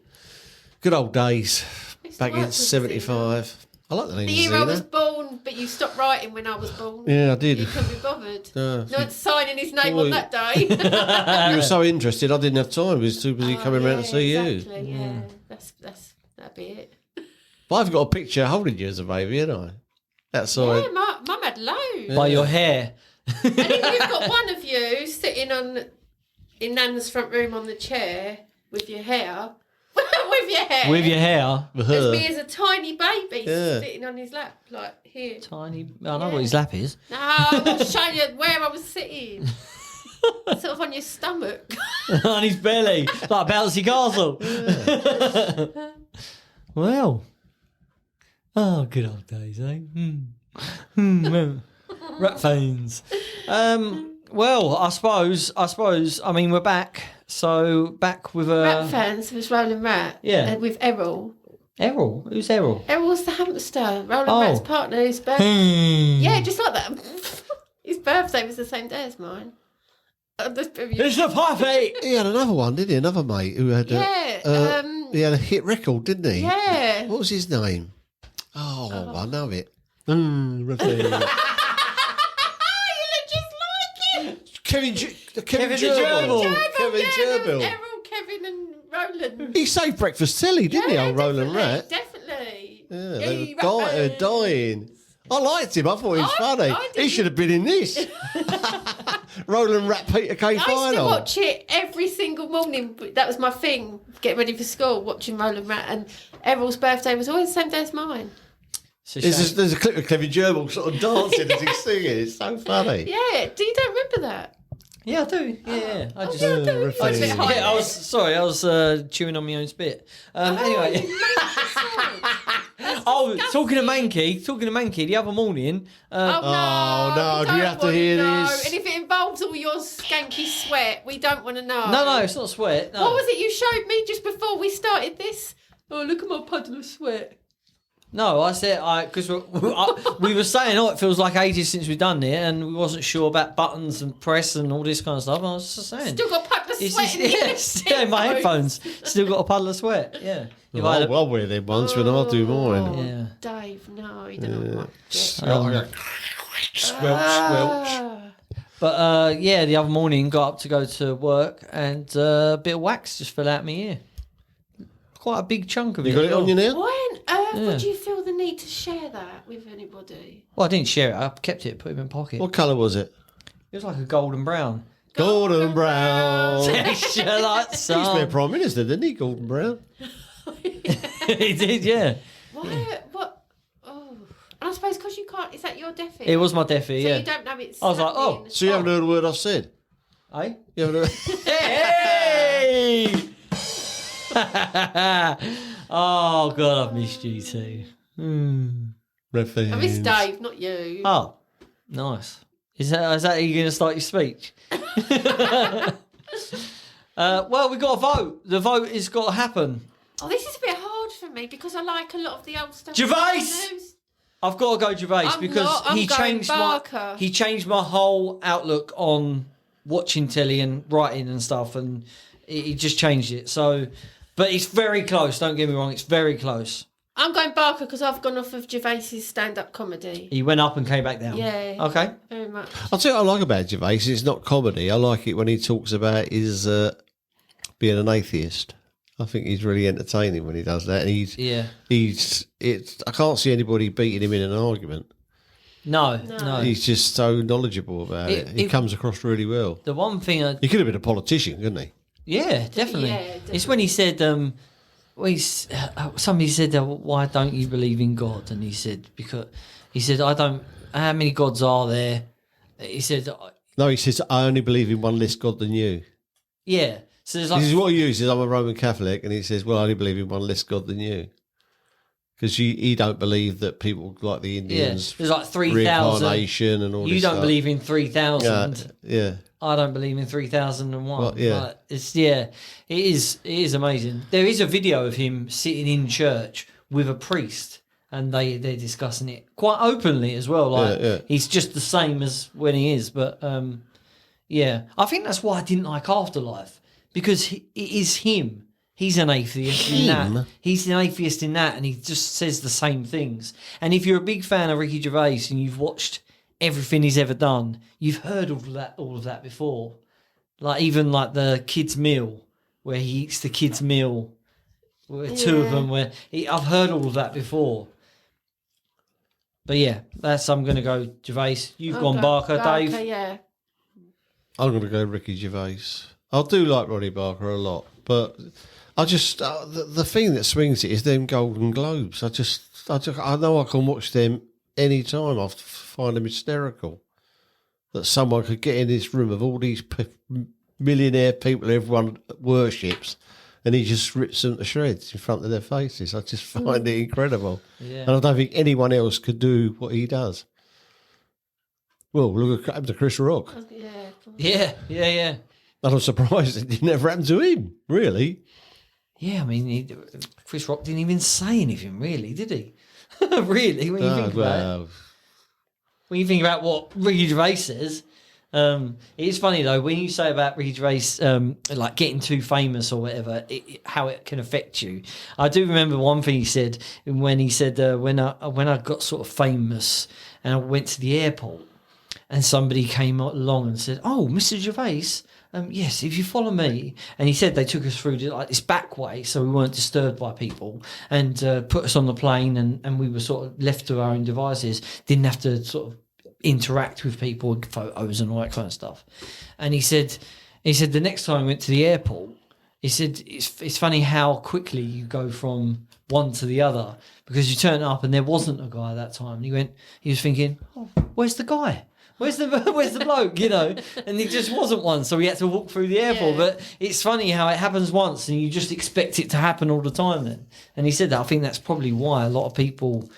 Good old days. Used to Back work in with '75. I like the name The year I was Xena. born, but you stopped writing when I was born. Yeah, I did. You couldn't be bothered. No. No one's signing his name Well, on that day. You were so interested, I didn't have time. I was too busy coming round to see you. exactly, yeah. That'd be it. But I've got a picture holding you as a baby, haven't I? Outside. Yeah, Mum had loads. By your hair. And then you've got one of you sitting in Nan's front room on the chair with your hair. with your hair. With your hair. With There's her. me as a tiny baby Yeah. sitting on his lap, like here. Tiny. I know what his lap is. No, I'm going to show you where I was sitting. Sort of on your stomach. On his belly. Like Bouncy Castle. Well. Oh, good old days, eh? Rat phones. Well, I suppose, I mean, we're back. So, back with Rat fans was Roland Rat. Yeah. With Errol. Errol. Who's Errol? Errol's the hamster. Roland Oh. Rat's partner. His birthday. Yeah, just like that. His birthday was the same day as mine. It's the puppy! He had another one, didn't he? Another mate who had Yeah. he had a hit record, didn't he? Yeah. What was his name? Oh, I know it. You look just like him. Kevin Kevin the Gerbil. Gerbil. Kevin Yeah, Gerbil. Errol, Kevin, and Roland. He saved breakfast telly, didn't he, old Roland Rat? Definitely. Yeah, they He were dying. I liked him. I thought he was funny. I He did. should have been in this. Roland Rat Peter K I used to final. watch it every single morning. That was my thing. Getting ready for school, watching Roland Rat. And Errol's birthday was always the same day as mine. There's a clip of Kevin Gerbil sort of dancing as he's singing. It's so funny. Yeah. Do you don't remember that? Yeah, I do. Yeah, I just. Yeah, I do. Rat I was a bit Peter. high Yeah, I was there. sorry. I was chewing on my own spit. Anyway, talking to Mankey the other morning. Oh no! Oh, no, we do you don't have to wanna hear know. this? And if it involves all your skanky sweat, we don't want to know. No, it's not sweat. No. What was it you showed me just before we started this? Oh, look at my puddle of sweat. No, I said because we were saying, it feels like ages since we've done it, and we wasn't sure about buttons and press and all this kind of stuff. And I was just saying, Still got a puddle of It's sweat just- in your yeah, my headphones still got a puddle of sweat. Yeah, If I had a- I'll wear them once when I do mine. yeah. Dave, no, you don't know what. Squelch. Ah. But yeah, the other morning got up to go to work, and a bit of wax just fell out my ear. Quite a big chunk of You it. got it on you now? Why on earth Yeah. would you feel the need to share that with anybody? Well, I didn't share it. I kept it, put it in my pocket. What colour was it? It was like a golden brown. Golden brown. Texture like He used to be a some. Prime Minister, didn't he? Golden Brown. He did, yeah. Why? What? Oh, and I suppose because you can't. Is that your deaf ear? It was my deafie, So yeah. you don't know it's. I was like, oh, happening. So you haven't heard a word I've said? Eh? You haven't heard... Hey! Oh, God, I've missed you too. Reference. I miss Dave, not you. Oh, nice. Is that how you're going to start your speech? Well, we've got a vote. The vote has got to happen. Oh, this is a bit hard for me because I like a lot of the old stuff. Gervais! I've got to go Gervais I'm because not, I'm he going changed Barker. he changed my whole outlook on watching telly and writing and stuff, and he just changed it. So, but it's very close. Don't get me wrong, it's very close. I'm going Barker because I've gone off of Gervais's stand-up comedy. He went up and came back down. Yeah. Okay. Very much. I'll tell you what I like about Gervais. It's not comedy. I like it when he talks about his being an atheist. I think he's really entertaining when he does that. And I can't see anybody beating him in an argument. No. He's just so knowledgeable about it. He comes across really well. The one thing He could have been a politician, couldn't he? Yeah, definitely. Yeah, definitely. It's when he said, somebody said, why don't you believe in God? And he said, how many gods are there? He said, No, he says, I only believe in one less God than you. yeah. So there's This is what he uses. I'm a Roman Catholic. And he says, well, I only believe in one less God than you. Because he don't believe that people like the Indians, there's like 3,000. reincarnation and all You this don't stuff. believe in 3,000. Yeah. I don't believe in 3001. Well, yeah. Like, it is amazing. There is a video of him sitting in church with a priest, and they're discussing it quite openly as well. Like he's just the same as when he is. But I think that's why I didn't like Afterlife, because it is him. He's an atheist in that. He's an atheist in that, and he just says the same things. And if you're a big fan of Ricky Gervais and you've watched everything he's ever done, you've heard all of that before. Like even like the kids' meal, where he eats the kids' meal, two of them. I've heard all of that before. But yeah, I'm going to go Gervais. You've gone Barker, Dave. Yeah. I'm going to go Ricky Gervais. I do like Ronnie Barker a lot, but I just the thing that swings it is them Golden Globes. I know I can watch them any time. I find them hysterical. That someone could get in this room of all these millionaire people everyone worships, and he just rips them to shreds in front of their faces. I just find it incredible. Yeah. And I don't think anyone else could do what he does. Well, look at what happened to Chris Rock. Yeah. And I'm surprised it never happened to him, really. Yeah, I mean, Chris Rock didn't even say anything, really, did he? Really, when you think about it. When you think about what Ricky Gervais says, it's funny though when you say about Ricky Gervais, like getting too famous or whatever, how it can affect you. I do remember one thing he said when he said when I got sort of famous and I went to the airport and somebody came along and said, "Oh, Mr. Gervais." Yes, if you follow me. And he said they took us through like this back way so we weren't disturbed by people, and put us on the plane, and we were sort of left to our own devices, didn't have to sort of interact with people and photos and all that kind of stuff. And he said the next time we went to the airport, he said it's funny how quickly you go from one to the other, because you turn up and there wasn't a guy that time. And he was thinking, oh, where's the guy? Where's the bloke, And he just wasn't one, so we had to walk through the airport. Yeah. But it's funny how it happens once and you just expect it to happen all the time then. And he said that I think that's probably why a lot of people,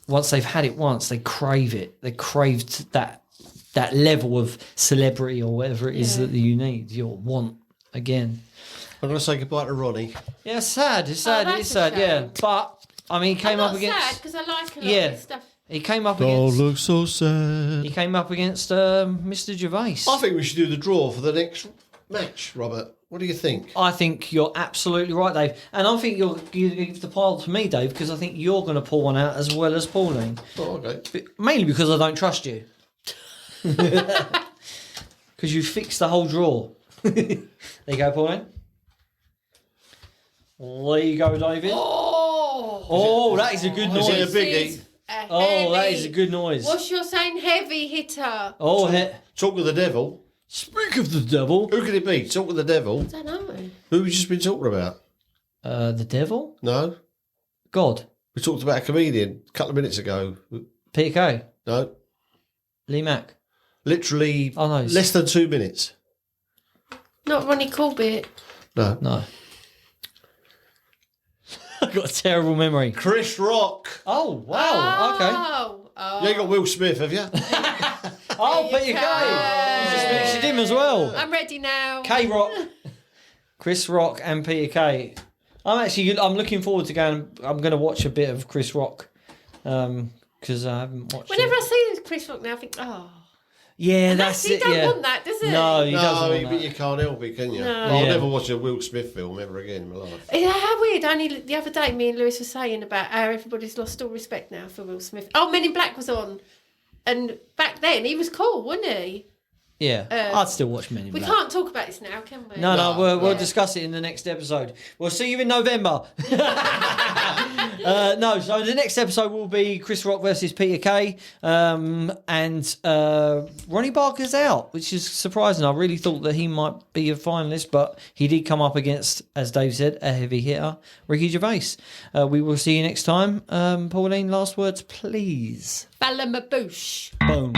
once they've had it once, they crave it. They craved that level of celebrity or whatever it is that you need, you'll want again. I'm going to say goodbye to Ronnie. Yeah, it's sad. It's sad, yeah. But, I mean, he came up against... I'm not sad, because I like a lot of his stuff. He came up against... Don't look so sad. He came up against Mr. Gervais. I think we should do the draw for the next match, Robert. What do you think? I think you're absolutely right, Dave. And I think you give the pile to me, Dave, because I think you're going to pull one out as well as Pauline. Oh, okay. Mainly because I don't trust you. Because you fixed the whole draw. There you go, Pauline. There you go, David. Oh, that is a good noise. Is it a biggie? That is a good noise. What's your saying? Heavy hitter. Talk with the devil. Speak of the devil. Who could it be? Talk with the devil. I don't know. Who have we just been talking about? The devil? No. God. We talked about a comedian a couple of minutes ago. Peter Kay? No. Lee Mack? Literally less than 2 minutes. Not Ronnie Corbett. No. I've got a terrible memory. Chris Rock. Oh, wow. Okay. You ain't got Will Smith, have you? Peter Kay. You just mentioned him as well. I'm ready now. K-Rock. Chris Rock and Peter Kay. I'm looking forward to I'm going to watch a bit of Chris Rock because I haven't watched Whenever I see Chris Rock now, I think, Yeah, And that's he it. don't Yeah. want that, does he? No, he No, doesn't. but Want that. you can't help it, can you? No. I'll Yeah. never watch a Will Smith film ever again in my life. Yeah, how weird. Only the other day, me and Lewis were saying about how everybody's lost all respect now for Will Smith. Oh, Men in Black was on. And back then, he was cool, wasn't he? Yeah, I'd still watch Men in We Black. can't talk about this now, can we? No, we'll Yeah. discuss it in the next episode. We'll see you in November. No, so the next episode will be Chris Rock versus Peter Kay, and Ronnie Barker's out, which is surprising. I really thought that he might be a finalist, but he did come up against, as Dave said, a heavy hitter, Ricky Gervais. We will see you next time. Pauline, last words, please. Balamaboosh. Boom.